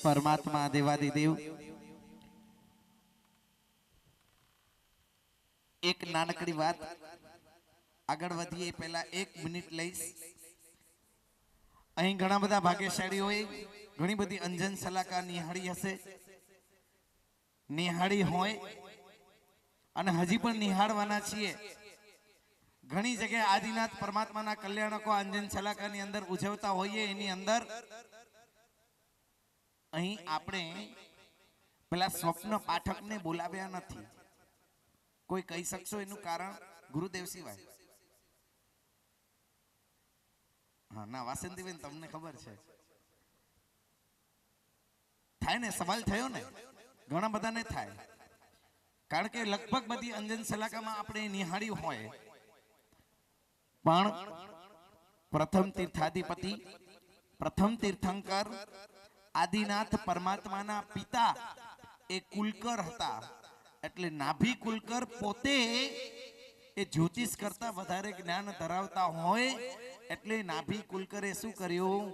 પરમાત્મા દેવાદિદેવ એક નાનકડી વાત આગળ વધીએ એ પહેલા 1 મિનિટ લઈશ. અહીં ઘણા બધા ભાગ્યશાળીઓએ ઘણી બધી અંજન સલાકા નિહાળી હશે, નિહાળી હોય અને હજી પણ નિહાળવાના છીએ. ઘણી જગ્યાએ આદિનાથ પરમાત્માના કલ્યાણકો અંજન સલાકાની અંદર ઉજવતા હોઈએ. એની અંદર અહીં આપણે પેલા સ્વપ્ન પાઠકને બોલાવ્યા નથી. કોઈ કહી શકશો એનું કારણ? ગુરુદેવ સિવાય. હા ના વાસંતીબેન તમને ખબર છે. થાય ને, સવાલ થયો ને, ઘણા બધાને થાય. કારણ કે લગભગ બધી અંજન સલાકામાં આપણે નિહાળી હોય, પણ પ્રથમ તીર્થાધિપતિ, પ્રથમ તીર્થંકર આદિનાથ પરમાત્માના પિતા એ કુલકર હતા. એટલે નાભી કુલકર પોતે એ જ્યોતિષ કરતા વધારે જ્ઞાન ધરાવતા હોય એટલે નાભી કુલકરે શું કર્યું?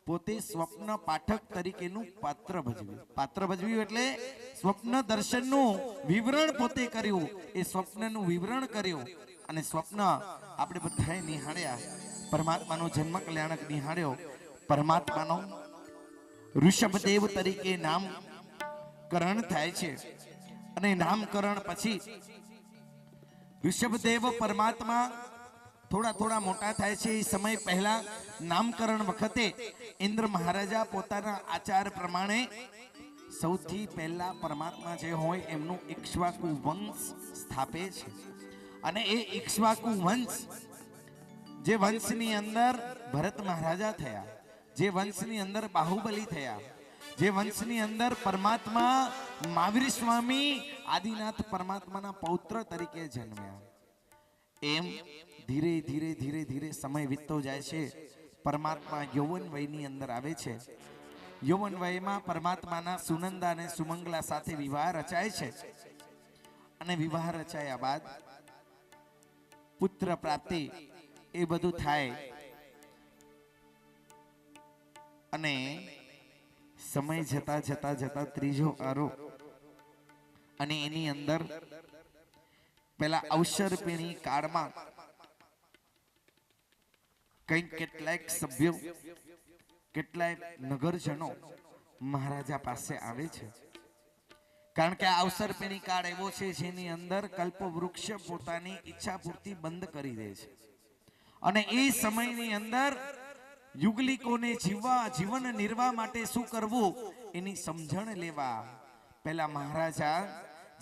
પોતે સ્વપ્ન પાઠક તરીકેનું પાત્ર ભજવ્યું. પાત્ર ભજવ્યું એટલે સ્વપ્ન દર્શનનું વિવરણ પોતે કર્યું. એ સ્વપ્નનું વિવરણ કર્યું અને સ્વપ્ન આપણે બધાએ નિહાળ્યા. પરમાત્માનો જન્મ કલ્યાણક નિહાળ્યો. પરમાત્માનો ઋષભદેવ તરીકે નામકરણ થાય છે અને નામકરણ પછી ઋષભદેવ પરમાત્મા થોડા થોડા મોટા થાય છે. એ સમય પહેલા નામકરણ વખતે ઇન્દ્ર મહારાજા પોતાના આચાર પ્રમાણે સૌથી પહેલા પરમાત્મા જે હોય એમનું ઇક્ષ્વાકુ વંશ સ્થાપે છે. અને એ ઇક્ષ્વાકુ વંશ, જે વંશની અંદર ભરત મહારાજા થયા, જે વંશની અંદર બાહુબલી થયા, જે વંશની અંદર પરમાત્મા મહાવીર સ્વામી આદિનાથ પરમાત્માના પૌત્ર તરીકે જન્મ્યા, એમ ધીરે ધીરે ધીરે ધીરે સમય વીતતો જાય છે. પરમાત્મા યૌવન વયની અંદર આવે છે. યૌવન વયમાં પરમાત્માના સુનંદા અને સુમંગલા સાથે વિવાહ રચાય છે. અને વિવાહ રચાયા બાદ પુત્ર પ્રાપ્તિ એ બધું થાય. અને સમય જતા જતા જતા ત્રીજો આરો અને એની અંદર પેલા અવસરપીણી કાળમાં કંઈક કેટલાક સભ્યો કેટલાક નગરજનો મહારાજા પાસે આવે છે. કારણ કે આ અવસરપીણી કાળ એવો છે જેની અંદર કલ્પવૃક્ષ પોતાની ઈચ્છા પૂર્તિ બંધ કરી દે છે. અને એ સમયની અંદર યુગલિકોને જીવન નિર્વાહ માટે શું કરવું એની સમજણ લેવા પેલા મહારાજા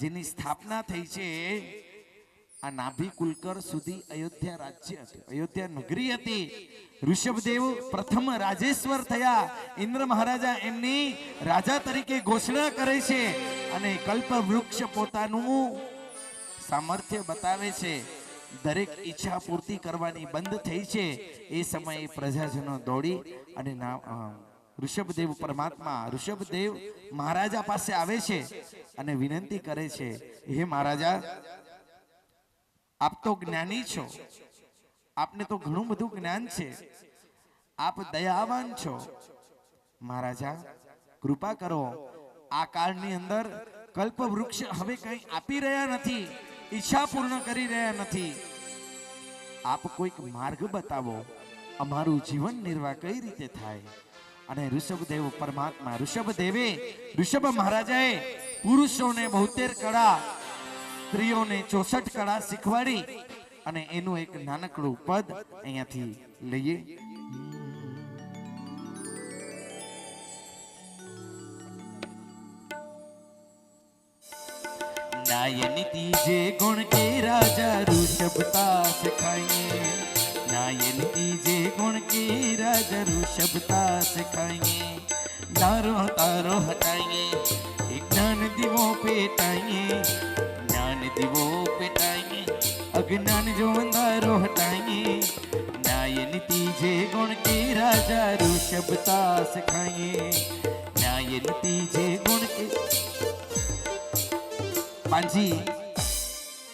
જેની સ્થાપના થઈ છે આ નાભી કુલકર સુધી અયોધ્યા રાજ્ય હતું, અયોધ્યા નગરી હતી. ઋષભદેવ પ્રથમ રાજેશ્વર થયા. ઇન્દ્ર મહારાજા એમની રાજા તરીકે ઘોષણા કરે છે અને કલ્પવૃક્ષ પોતાનું સામર્થ્ય બતાવે છે. દરેક ઈચ્છા પૂર્તિ કરવાની બંધ થઈ છે. એ સમયે પ્રજાજનો દોડી અને ઋષભદેવ પરમાત્મા ઋષભદેવ મહારાજા પાસે આવે છે અને વિનંતી કરે છે, હે મહારાજા, આપ તો જ્ઞાની છો, આપને તો ઘણું બધું જ્ઞાન છે, આપ દયાવાન છો. મહારાજા કૃપા કરો, આ કાળની અંદર કલ્પવૃક્ષ હવે કંઈ આપી રહ્યા નથી, ઈચ્છા પૂર્ણ કરી રહ્યા નથી. આપ કોઈક માર્ગ બતાવો, અમારું જીવન નિર્વાહ કઈ રીતે થાય. અને ઋષભદેવ પરમાત્મા ઋષભ મહારાજાએ પુરુષોને 72 કળા, સ્ત્રીઓને 64 કળા શીખવાડી અને એનું એક નાનકડું પદ અહીંયાથી લઈએ. नायन तीजे गुण के राजा ऋषभता सिखाएंगे, नायन तीजे गुण के राजा ऋषभता सिखाएंगे. नारो तारो हटाएंगे, ज्ञान दिवो पेटाएंगे, ज्ञान दिवो पेटाएंगे, अज्ञान जो अंधारो हटाएंगे. नायन तीजे गुण के राजा ऋषभता सिखाएंगे, नायन तीजे गुण के. पांजी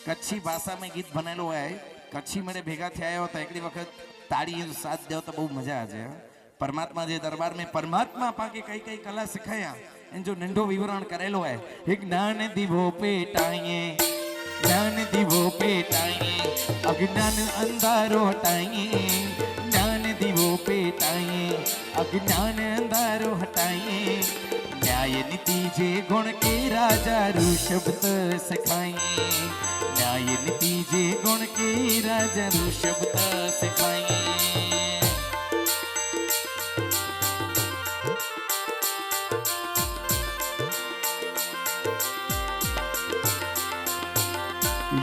कच्छी भाषा में गीत बनेलो है. कच्छी मेरे भेगा थे आयो तो एकड़ी वक्त ताड़ी साथ दो तो बहुत मजा आ जाए. परमात्मा जे दरबार में परमात्मा पाके कई कई कला सिखाया इन जो नंढो विवरण करेलो है. एक ज्ञान दिवो पेटाएंगे, ज्ञान दिवो पेटाएंगे, अज्ञान अंधारो हटाएंगे. ज्ञान दिवो पेटाएंगे, अज्ञान अंधारो हटाएंगे. न्याय नीति जे गुण के राजा ऋषभ सिखाएंगे, न्याय नीति जे गुण के राजा ऋषभ सिखाएंगे.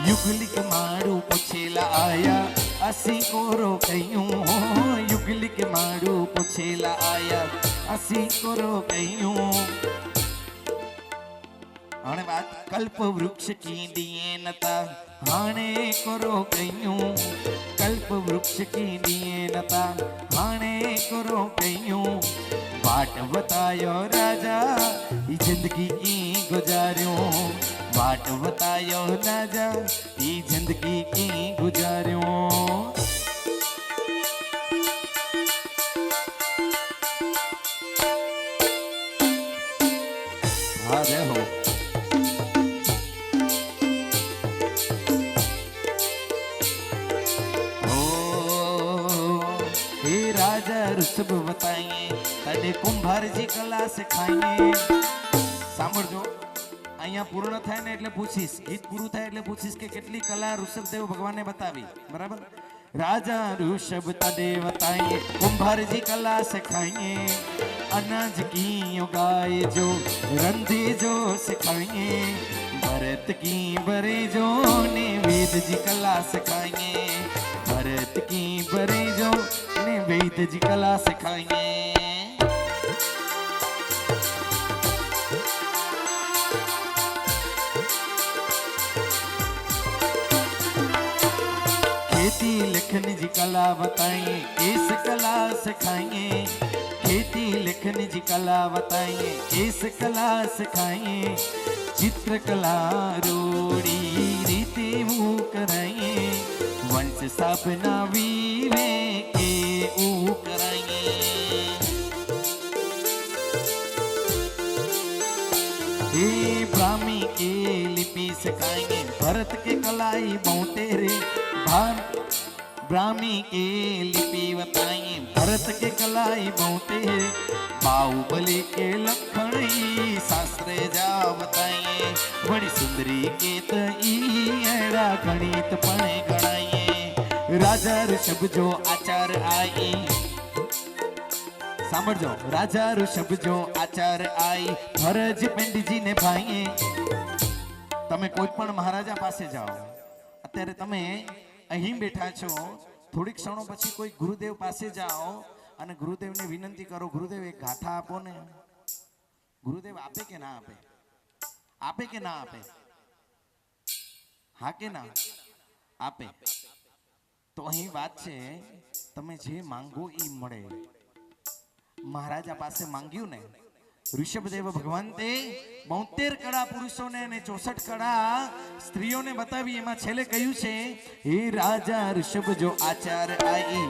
युगलिक मारू पुछेला आया असी कोरो कयूं. युगलिक मारू पुछेला आया असी कोरो कयूं. हाणे बात कल्प वृक्ष की दिए नता हाणे करो कयूं. कल्प वृक्ष की दिए नता हाणे करो कयूं. वाट बतायो राजा ई जिंदगी की गुजारियो. वाट बतायो राजा ई जिंदगी की गुजारियो. हारे हो राजा ऋषभ बताएंगे तने कुंभार जी कला सिखाएंगे. સાંભળજો, અહીંયા પૂર્ણ થાય ને એટલે પૂછીશ, ગીત પૂરું થાય એટલે પૂછીશ કે કેટલી કલા ઋષભદેવ ભગવાને બતાવી. બરાબર? राजा ऋषभ तदे बताएंगे, कुंभार जी कला सिखाएंगे. अनाज की उगाए जो रंधे जो सिखाएंगे. भरत की बरे जो ने वेद जी कला सिखाएंगे. भरत की बरे जो ने वेद जी कला सिखाएंगे. खेती लिखन जी कला बताइए, इस कला सिखाइए। खेती लिखन जी कला बताइए, इस कला सिखाइए। चित्रकला रोड़ी रीते वो कराइए। वंश स्थापना वीरे के वो कराइए। हे ब्राह्मी के लिपि सिखाएंगे, भरत के कलाई बहुतेरे। ब्राह्मी के लिपि बताइए, भरत के कलाई बहुतेरे। बाहुबली के लखण ई शास्त्र जा बताइए। बड़ी सुंदरी के तई एड़ा गणित पणे गणाइए। राजा ऋषभ जो आचार आई, સાંભળજો, રાજા ઋષભ જો આચાર આઈ, ફરજ પેંડજી ને ભાઈએ। તમે કોઈ પણ મહારાજા પાસે જાઓ, અત્યારે તમે અહીં બેઠા છો, થોડીક ક્ષણો પછી કોઈ ગુરુદેવ પાસે જાઓ અને ગુરુદેવને વિનંતી કરો, ગુરુદેવ એક ગાથા આપો ને। ગુરુદેવ આપે કે ના આપે? આપે કે ના આપે? હા કે ના આપે? તો અહીં વાત છે, તમે જે માંગો એ મળે। મહારાજા પાસે માંગ્યું ને, ઋષભદેવ ભગવંતે 72 કળા પુરુષોને અને 64 કળા સ્ત્રીઓને બતાવી। એમાં છેલ્લે કહ્યું છે, હે રાજા ઋષભ જો આચાર આઈ,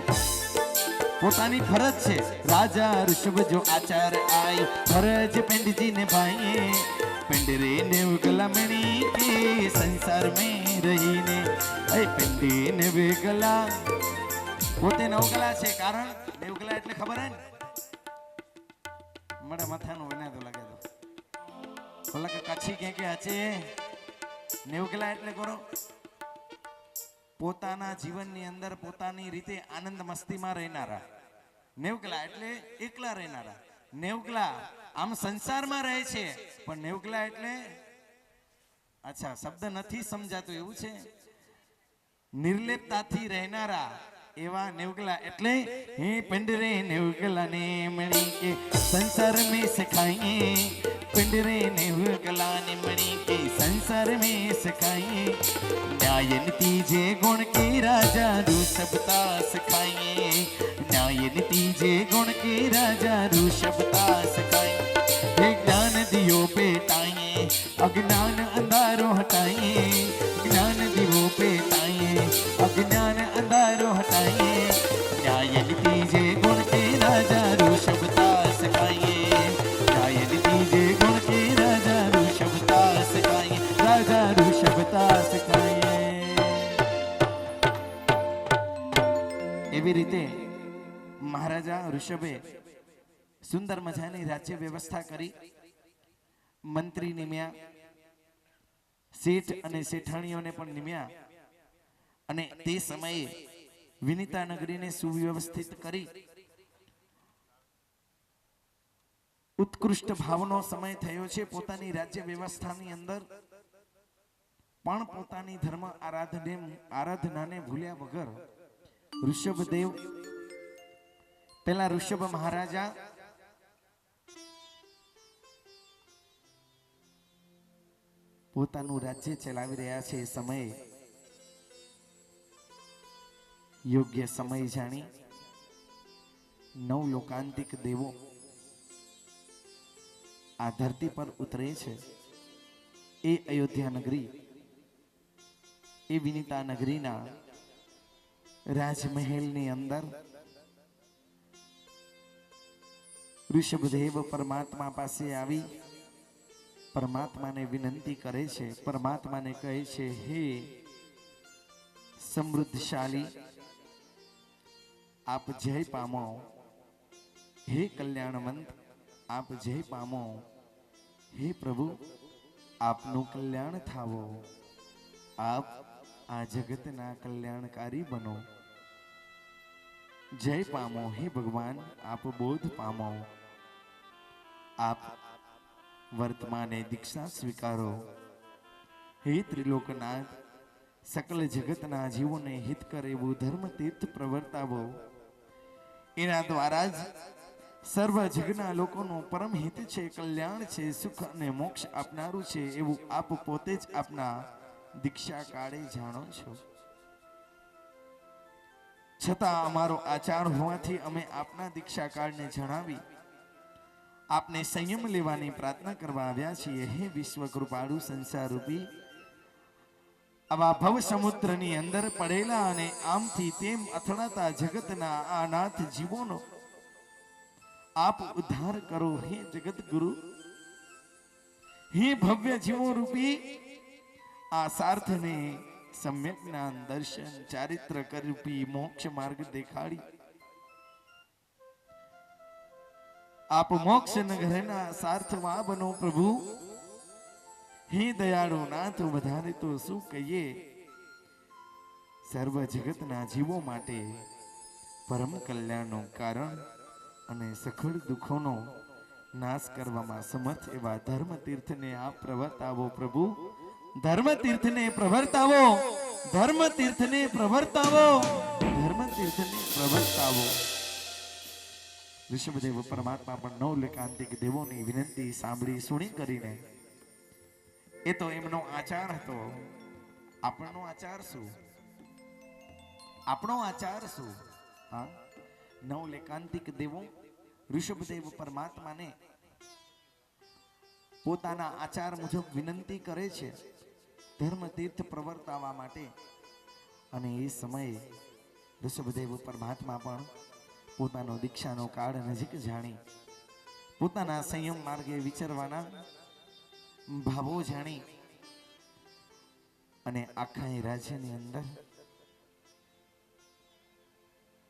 પોતાની ફરજ છે। રાજા ઋષભ જો આચાર આઈ, ફરજ પેંડજી ને ભાઈએ। પેંડરે ને ઉગલા મણી કે સંસાર में રહીને, એ પેંડે ને વેગલા, પોતે નવગલા છે। કારણ દેવગલા એટલે ખબર હે ને, મને માથાનો વિનાદો લાગે તો ઓલા કે કચ્છી કે હચે નેવગલા એટલે કરો પોતાના જીવનની અંદર પોતાની રીતે આનંદ મસ્તીમાં રહેનારા। નેવગલા એટલે એકલા રહેનારા। નેવગલા આમ સંસારમાં રહે છે, પણ નેવગલા એટલે અચ્છા શબ્દ નથી સમજાતો એવું છે, નિર્લેપતાથી રહેનારા એવા નેવગલા। એટલે હે पिंडरे નેવગલા ને મણી કે સંસાર में सिखाइए। पिंडरे નેવગલા ને મણી के संसार में सिखाइए। न्याय नीति जे गुण के राजा ऋषभता सिखाइए। न्याय नीति जे गुण के राजा ऋषभता सिखाइए। ज्ञान दियो पेटाइए, अज्ञान अंधारो हटाइए। ज्ञान दियो पेटाइए, अज्ञान अंधारो हटाइए। न्याय नीति जे गुण के राजा ऋषभता सिखाइए। न्याय नीति जे गुण के राजा ऋषभता सिखाइए। राजा ऋषभता सिखाइए। एवी रीते महाराजा ऋषभे सुंदर मजानी राज्य व्यवस्था करी। मंत्री निम्या, શેઠ અને શેઠાણીઓને પણ નિમ્યા અને તે સમયે વિનિતા નગરીને સુવ્યવસ્થિત કરી ઉત્કૃષ્ટ ભાવનો સમય થયો છે। પોતાની રાજ્ય વ્યવસ્થાની અંદર પણ પોતાની ધર્મ આરાધનાને ભૂલ્યા વગર ઋષભદેવ પહેલા ઋષભ મહારાજા પોતાનું રાજ્ય ચલાવી રહ્યા છે। એ સમયે યોગ્ય સમય જાણી 9 લોકાંતિક દેવો આ ધરતી પર ઉતરે છે। એ અયોધ્યા નગરી, એ વિનિતા નગરીના રાજમહેલની અંદર ऋषभदेव परमात्मा પાસે આવી પરમાત્માને વિનંતી કરે છે। પરમાત્માને કહે છે, હે સમૃદ્ધશાલી આપ જય પામો। હે કલ્યાણવંત આપ જય પામો। હે પ્રભુ આપનું કલ્યાણ થાવો। આપ આ જગતના કલ્યાણકારી બનો। જય પામો। હે ભગવાન આપ બોધ પામો। आप वर्तमाने दीक्षा स्वीकारो। हे त्रिलोकनाथ सकल जगतना जीवोने हित करे वो धर्म तीर्थ प्रवर्तावो। एना द्वारा ज सर्व जगना लोकोनो परम हित छे, कल्याण छे, सुख अने मोक्ष आपनारू छे एवं आप पोते ज आपना दीक्षा काळे जाणो छो। છતાં અમારો આચાર હોવાથી અમે આપના દીક્ષા કાળને જણાવી આપને સંયમ લેવાની પ્રાર્થના કરવા આવ્યા છીએ. હે વિશ્વ કૃપાળુ સંસાર રૂપી આવા ભવ સમુદ્રની અંદર પડેલા અને આમથી તેમ અથડાતા જગતના આ નાથ જીવોનો આપ ઉદ્ધાર કરો. હે જગત ગુરુ, હે ભવ્ય જીવો રૂપી આ સાર્થને સમ્યક જ્ઞાન દર્શન ચારિત્ર રૂપી મોક્ષ માર્ગ દેખાડી આપ મોક્ષ નગરના સાર્થમાં બનો પ્રભુ. હે દયાળુ નાથ, વધારે તો શું કહીએ, સર્વ જગતના જીવો માટે પરમ કલ્યાણનું કારણ અને સખળ દુઃખોનો નાશ કરવામાં સમર્થ એવા ધર્મ તીર્થને આપ પ્રવર્તાવો પ્રભુ. ધર્મ તીર્થને પ્રવર્તાવો, ધર્મ તીર્થને પ્રવર્તાવો, ધર્મ તીર્થને પ્રવર્તાવો. ઋષભદેવ પરમાત્મા પણ નવલેકાંતિક દેવોની વિનંતી સાંભળી સુણી કરીને એ તો એમનો આચાર હતો. આપણનો આચાર શું? આપણો આચાર શું? હા, નવલેકાંતિક દેવો ઋષભદેવ પરમાત્માને પોતાના આચાર મુજબ વિનંતી કરે છે ધર્મ તીર્થ પ્રવર્તાવવા માટે. અને એ સમયે ઋષભદેવ પરમાત્મા પણ પોતાનો દીક્ષાનો કાળ નજીક જાણી પોતાના સંયમ માર્ગે વિચરવાના ભાવો જાણી અને આખા એ રાજ્યની અંદર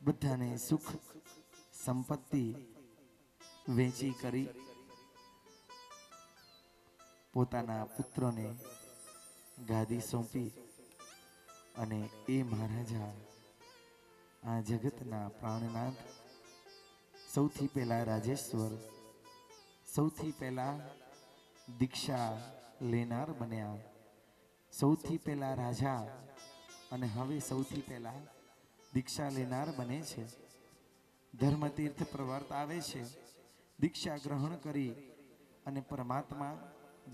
બધાને સુખ સંપત્તિ વેચી કરી પોતાના પુત્રોને ગાદી સોંપી અને એ મહારાજા આ જગતના પ્રાણનાથ સૌથી પહેલા રાજેશ્વર, સૌથી પહેલા દીક્ષા લેનાર બન્યા, સૌથી પહેલા રાજા અને હવે સૌથી પહેલા દીક્ષા લેનાર બને છે. ધર્મ તીર્થ પ્રવર્તાવે છે. દીક્ષા ગ્રહણ કરી અને પરમાત્મા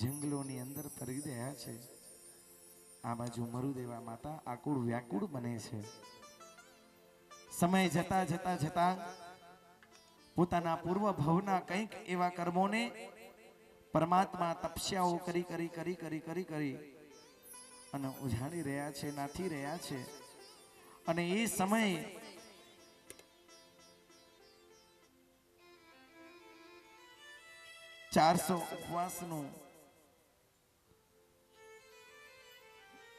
જંગલોની અંદર ફરી રહ્યા છે. આ બાજુ મરુદેવા માતા આકુળ વ્યાકુળ બને છે. સમય જતા જતા જતા પોતાના પૂર્વ ભવના કંઈક એવા કર્મોને પરમાત્મા તપસ્યાઓ કરી કરી કરી કરી કરી કરી અને ઉજાડી રહ્યા છે, નાથી રહ્યા છે. અને એ સમયે ચારસો ઉપવાસનું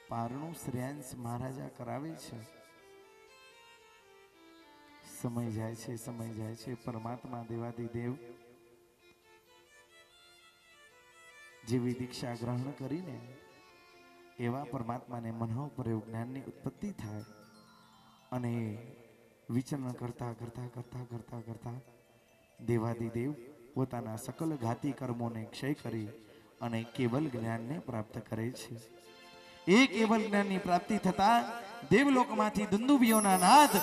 પારણું શ્રેયાંશ મહારાજા કરાવે છે. સમય જાય છે, સમય જાય છે. પરમાત્મા દેવાદિદેવ જેવી દીક્ષા ગ્રહણ કરીને એવા પરમાત્માને મનોપ્રયોગ જ્ઞાનની ઉત્પત્તિ થાય અને વિચરણ કરતા કરતા કરતા કરતા કરતા દેવાદિદેવ પોતાના સકલ ઘાતી કર્મોને ક્ષય કરી અને કેવલ જ્ઞાનને પ્રાપ્ત કરે છે. એ કેવલ જ્ઞાનની પ્રાપ્તિ થતા દેવલોકમાંથી દુંદુભીઓના નાદ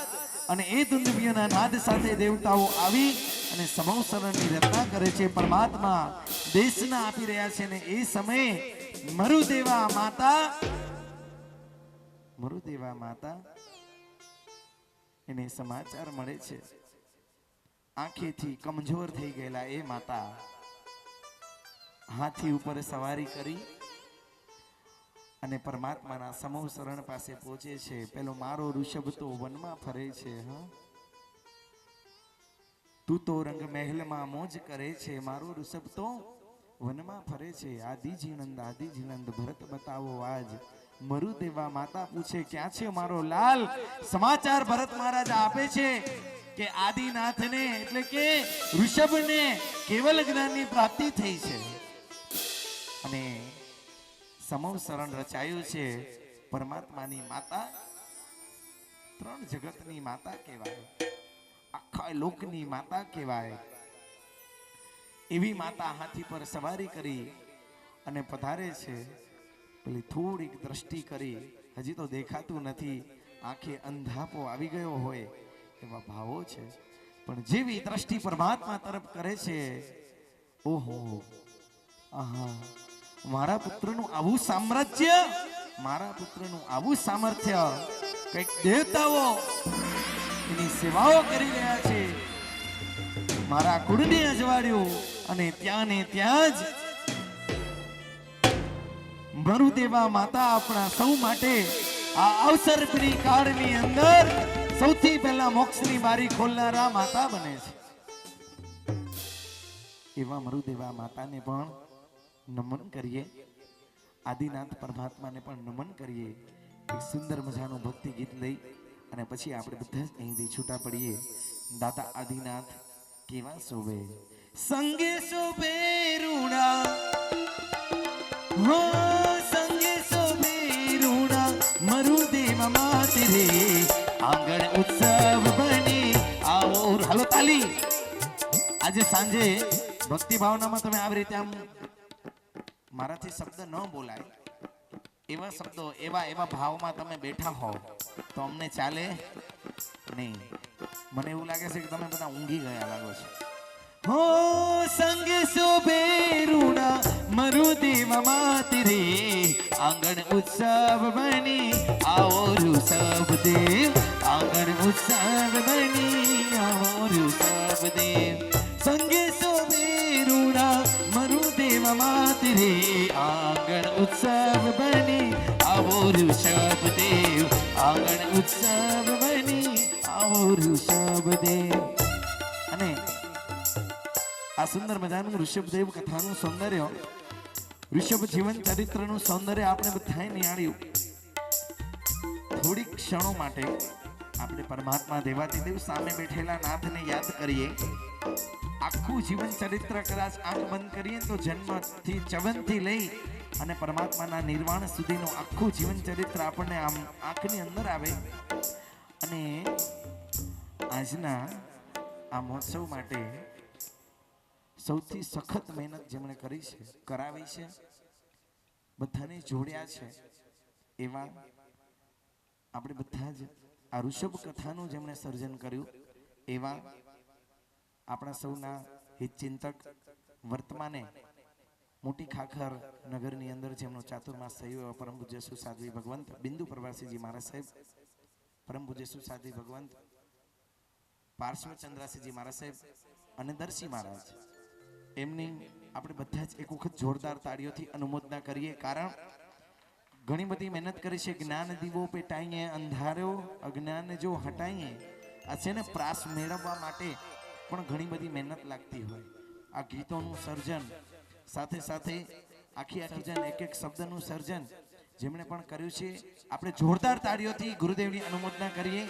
અને એ દુંદુભીઓના નાદ સાથે દેવતાઓ આવી અને સમવસરણની રચના કરે છે. પરમાત્મા દેશના આપી રહ્યા છે ને એ સમયે મરુદેવા માતા એને સમાચાર મળે છે. આંખેથી કમજોર થઈ ગયેલા એ માતા હાથી ઉપર સવારી કરી અને પરમાત્માના સમૂહ શરણ પાસે પહોંચે છે. પેલો મારો ઋષભ તો વનમાં ફરે છે, હા, તું તો રંગ મહેલમાં મોજ કરે છે, મારો ઋષભ તો વનમાં ફરે છે. આદિજીનંદ ભરત બતાવો આજ. મરુદેવા માતા પૂછે ક્યાં છે મારો લાલ? સમાચાર ભરત મહારાજ આપે છે કે આદિનાથને એટલે કે ઋષભને કેવલ જ્ઞાનની પ્રાપ્તિ થઈ છે અને સમવ શરણ રચાયું છે. પરમાત્માની માતા ત્રણ જગતની માતા કહેવાય, આખા લોકની માતા કહેવાય. એવી માતા હાથી પર સવારી કરી અને પધારે છે. પેલી થોડીક દ્રષ્ટિ કરી, હજી તો દેખાતું નથી, આંખે અંધાપો આવી ગયો હોય એવા ભાવો છે. પણ જેવી દ્રષ્ટિ પરમાત્મા તરફ કરે છે, ઓહો, આહા, મારા પુત્રનું આવું સામ્રાજ્ય, મારા પુત્રનું આવું સામર્થ્ય, કઈક દેવતાઓ એની સેવાઓ કરી રહ્યા છે. મારા કુળને અજવાળ્યું અને ત્યાં ને ત્યાં જ મરુદેવા માતા આપણા સૌ માટે આ અવસરપીડી કાળની અંદર સૌથી પહેલા મોક્ષની બારી ખોલનારા માતા બને છે. એવા મરુદેવા માતાને પણ નમન કરીએ, આદિનાથ પરમાત્માને પણ નમન કરીએ. એક સુંદર મજાનું ભક્તિ ગીત લઈ અને પછી આપણે બધા જ અહીંથી છૂટા પડીએ. દાતા આદિનાથ કેવા શોભે, સંગે શોભે રૂડા, હો સંગે શોભે રૂડા, મરુદેવ માત રે આંગણ ઉત્સવ બની આવો. હાલો તાલી. આજે સાંજે ભક્તિ ભાવનામાં તમે આવી રીતે આમ મારાથી શબ્દ ન બોલાય એવા શબ્દો એવા ભાવમાં તમે બેઠા હોવ તો અમને ચાલે નહીં. મને એવું લાગે છે કે તમે બધા ઊંઘી ગયા લાગો છો. હો સંગે શોભે રૂડા, મરુદેવ માત રે આંગણ ઉત્સવ બની આવો ઋષભ દેવ, આંગણ ઉત્સવ બની આવો ઋષભ દેવ. સંગે શોભે રૂડા, મરુદેવ માત રે આંગણ ઉત્સવ બની આવો ઋષભ દેવ, આંગણ ઉત્સવ બની આવો ઋષભ દેવ. અને આ સુંદર મજાનું ઋષભદેવ કથાનું સૌંદર્ય, ઋષભ જીવન ચરિત્રનું સૌંદર્ય આપણે બધાએ નિહાળ્યું. થોડીક ક્ષણો માટે આપણે પરમાત્મા દેવાતીદેવ સામે બેઠેલા નાથને યાદ કરીએ. આખું જીવન ચરિત્ર કદાચ આંખ બંધ કરીએ તો જન્મથી ચવનથી લઈ અને પરમાત્માના નિર્વાણ સુધીનું આખું જીવન ચરિત્ર આપણને આમ આંખની અંદર આવે. અને આજના આ મહોત્સવ માટે સૌથી સખત મહેનત જેમણે કરી છે, કરાવી છે, બધાને જોડ્યા છે, એવા આપણે બધા જ આ ઋષભ કથાનું જેમણે સર્જન કર્યું એવા આપણા સૌના હિતચિંતક, વર્તમાને મોટી ખાખર નગરની અંદર જેમનો ચાતુર્માસ થયો પરમ પૂજ્ય સુસાધ્વી ભગવંત બિંદુ પ્રવાસીજી મહારાજ સાહેબ, પરમ પૂજ્ય સુસાધ્વી ભગવંત પાર્શ્વચંદ્રાસીજી મહારાજ સાહેબ અને દર્શી મહારાજ, એમની આપણે બધા જ એક વખત જોરદાર તાળીઓથી અનુમોદના કરીએ. કારણ ઘણી બધી મહેનત કરી છે. જ્ઞાન દીવો પેટાઈએ અંધારો અજ્ઞાન જો હટાઈએ. આ છે ને પ્રાસ મેળવવા માટે પણ ઘણી બધી મહેનત લાગતી હોય. આ ગીતોનું સર્જન સાથે સાથે આખી સર્જન, એક એક શબ્દનું સર્જન જેમણે પણ કર્યું છે, આપણે જોરદાર તાળીઓથી ગુરુદેવની અનુમોદના કરીએ.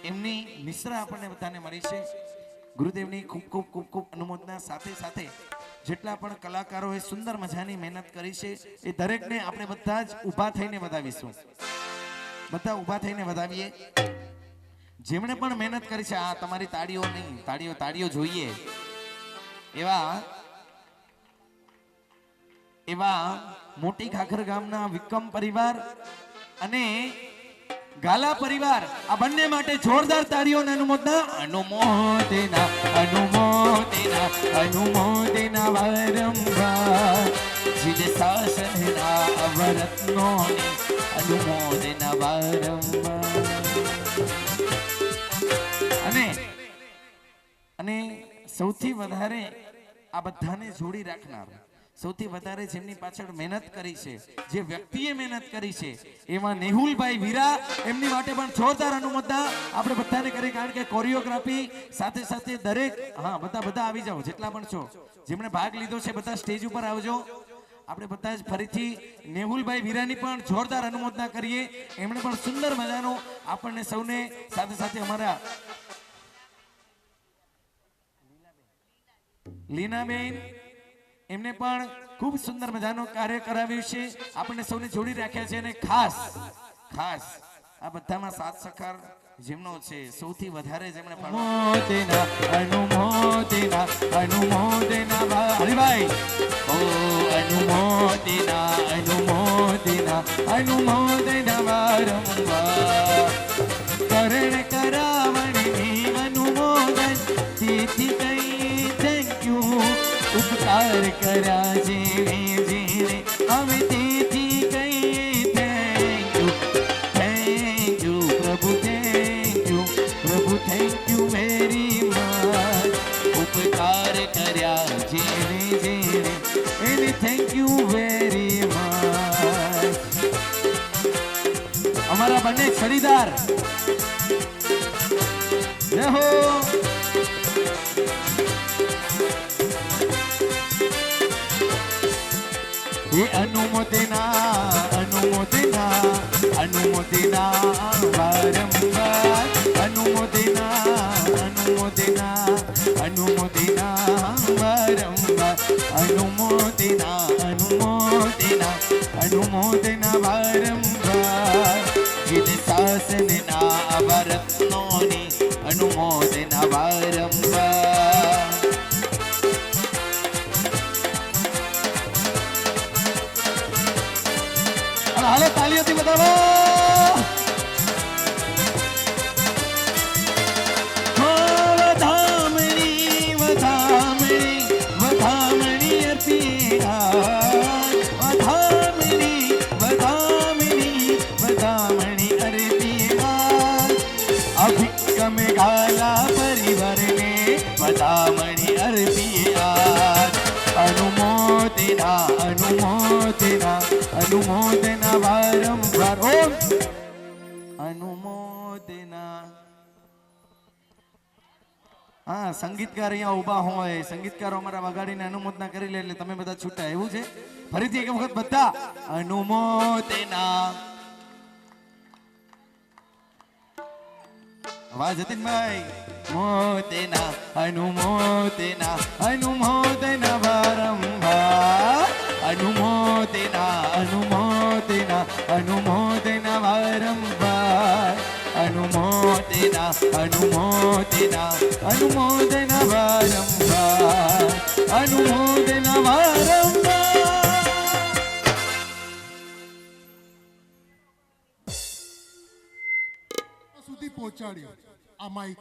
એમની નિશ્રા આપણને બધાને મળી છે. ગુરુદેવની ખૂબ ખૂબ ખૂબ ખૂબ અનુમોદના. સાથે સાથે જેટલા પણ કલાકારોએ સુંદર મજાની મહેનત કરી છે એ દરેકને આપણે બધા જ ઊભા થઈને વધાવીશું. બધા ઊભા થઈને વધાવીએ. જેમણે પણ મહેનત કરી છે, આ તમારી તાળીઓ નહીં, તાળીઓ જોઈએ. એવા મોટી ખાખર ગામના વિક્રમ પરિવાર અને ગાલા પરિવાર, આ બંને માટે જોરદાર તાળીઓને અનુમોદના. અનુમોદના અનુમોદના અનુમોદના વારંવાર જીદ શાસનના અવરત્નોની અનુમોદના વારંવાર. અને સૌથી વધારે આ બધાને જોડી રાખનાર, સૌથી વધારે જેમની પાછળ મહેનત કરી છે, જે વ્યક્તિએ મહેનત કરી છે, એવા નેહુલભાઈ વીરા, એમની માટે પણ જોરદાર અનુમોદના આપણે બધાને કરી. કારણ કે કોરિયોગ્રાફી સાથે સાથે દરેક, હા બધા આવી જાઓ જેટલા પણ છો, જેમણે ભાગ લીધો છે બધા સ્ટેજ ઉપર આવજો. આપણે બધા જ ફરીથી નેહુલભાઈ વીરાની પણ જોરદાર અનુમોદના કરીએ. એમણે પણ સુંદર મજાનો આપણને સૌને, સાથે સાથે અમારા લીનાબેન, એમને પણ ખૂબ સુંદર મજાનું કાર્ય કરાવ્યું છે, આપણને સૌને જોડી રાખ્યા છે. અને ખાસ આ બધામાં સાથ સહકાર જેમનો છે, સૌથી વધારે જેમણે અનુમોદના અનુમોદના અનુમોદના હરિભાઈ, ઓ અનુમોદના અનુમોદના અનુમોદના વારંવાર કરણ કરાવણી અનુમોદન તેથી કઈ થેન્ક યુ ઉપકાર કર્યા જેને અમે તેથી કઈ થેન્ક યુ પ્રભુ, થેન્ક યુ પ્રભુ, સડીદાર જય હો એ અનુમોદના અનુમોદના અનુમોદના વારંવાર અનુમોદના અનુમોદના અનુમોદના વારંવાર અનુમોદના અનુમોદના અનુમોદના વારંવાર ગીત શાસનના અવરત્નોની અનુમોદના વારંવાર હાલો તાલીઓથી બતાવો વધામણી વધામણી વધામણી વધામણી વધામણી વધામણી અરતીવાર અભિક્રમ ગાલા પરિવારને વધામણી અરતીવાર અનુમોદના અનુમોદના અનુમોદના વારંવાર ઓમ અનુમોદના હા સંગીતકાર અહીંયા ઊભા હોય સંગીતકારો અમારા વગાડીને અનુમોદના કરી લે એટલે તમે બધા છૂટા એવું છે ફરીથી એક વખત બધા અનુમોદના વાહ જતીનભાઈ મોદના અનુમોદના અનુમોદના વારંવાર અનુમોદના અનુમોદના અનુમોદના વારંવાર અનુમોદના અનુમોદના અનુમોદના વારંવાર અનુમોદના વારંવાર સુધી પહોંચાડ્યો આ માઇક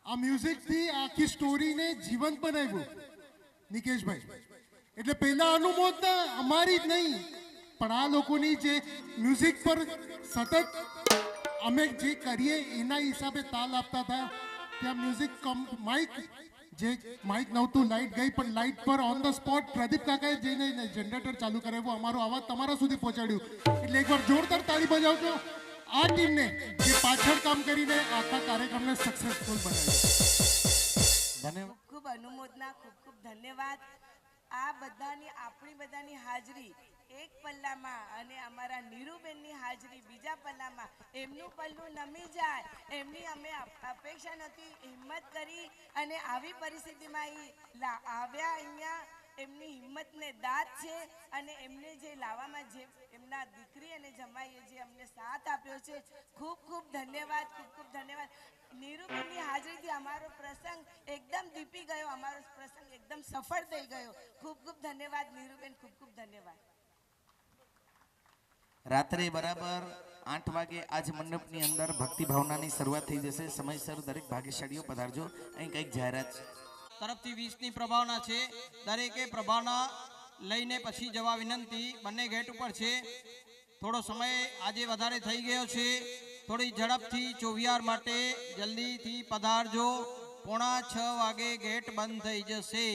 આ મ્યુઝિકથી આખી સ્ટોરીને જીવંત બનાવ્યું નિકેશભાઈ એટલે પહેલા અનુમોદના અમારી જ નહીં પણ આ લોકોની જે મ્યુઝિક પર સતત અમે જે કરીએ એના હિસાબે તાલ આપતા હતા ત્યાં મ્યુઝિક માઇક જે માઇક નહોતું લાઇટ ગઈ પણ લાઇટ પર ઓન ધ સ્પોટ પ્રદીપ કાકાએ જઈને જનરેટર ચાલુ કરાવ્યું અમારો અવાજ તમારા સુધી પહોંચાડ્યું એટલે એકવાર જોરદાર તાળી બજાવજો આ ટીમને જે પાછળ કામ કરીને આખા કાર્યક્રમને સક્સેસફુલ બનાવ્યો ધન્યવાદ ખૂબ અનુમોદના ખૂબ ધન્યવાદ આ બધાની આપણી બધાની હાજરી એક પલ્લામાં અને અમારા નીરુબેનની હાજરી બીજા પલ્લામાં એમનું પલ્લું નમી જાય એમની અમે અપેક્ષા નથી હિંમત કરી અને આવી પરિસ્થિતિમાં આવ્યા અહીંયા એમની હિંમતને દાદ છે અને એમને જે લાવવામાં જે એમના દીકરી અને જમાઈએ જે અમને સાથ આપ્યો છે ખૂબ ધન્યવાદ ખૂબ ધન્યવાદ નીરુબેનની હાજરીથી અમારો પ્રસંગ એકદમ દીપી ગયો અમારો પ્રસંગ એકદમ સફળ થઈ ગયો ખૂબ ધન્યવાદ નીરુબેન ખૂબ ધન્યવાદ રાત્રે બરાબર 8 વાગે આજ મંડપની અંદર ભક્તિ ભાવનાની શરૂઆત થઈ જશે સમયસર દરેક ભાગ્યશાળીઓ પધારજો અહીં કંઈક જાહેરાત તરફથી 20ની પ્રભાવના છે દરેકે પ્રભાવના લઈને પછી જવા વિનંતી બંને ગેટ ઉપર છે થોડો સમય આજે વધારે થઈ ગયો છે થોડી ઝડપથી ચોવિયાર માટે જલ્દીથી પધારજો 5:45 વાગે ગેટ બંધ થઈ જશે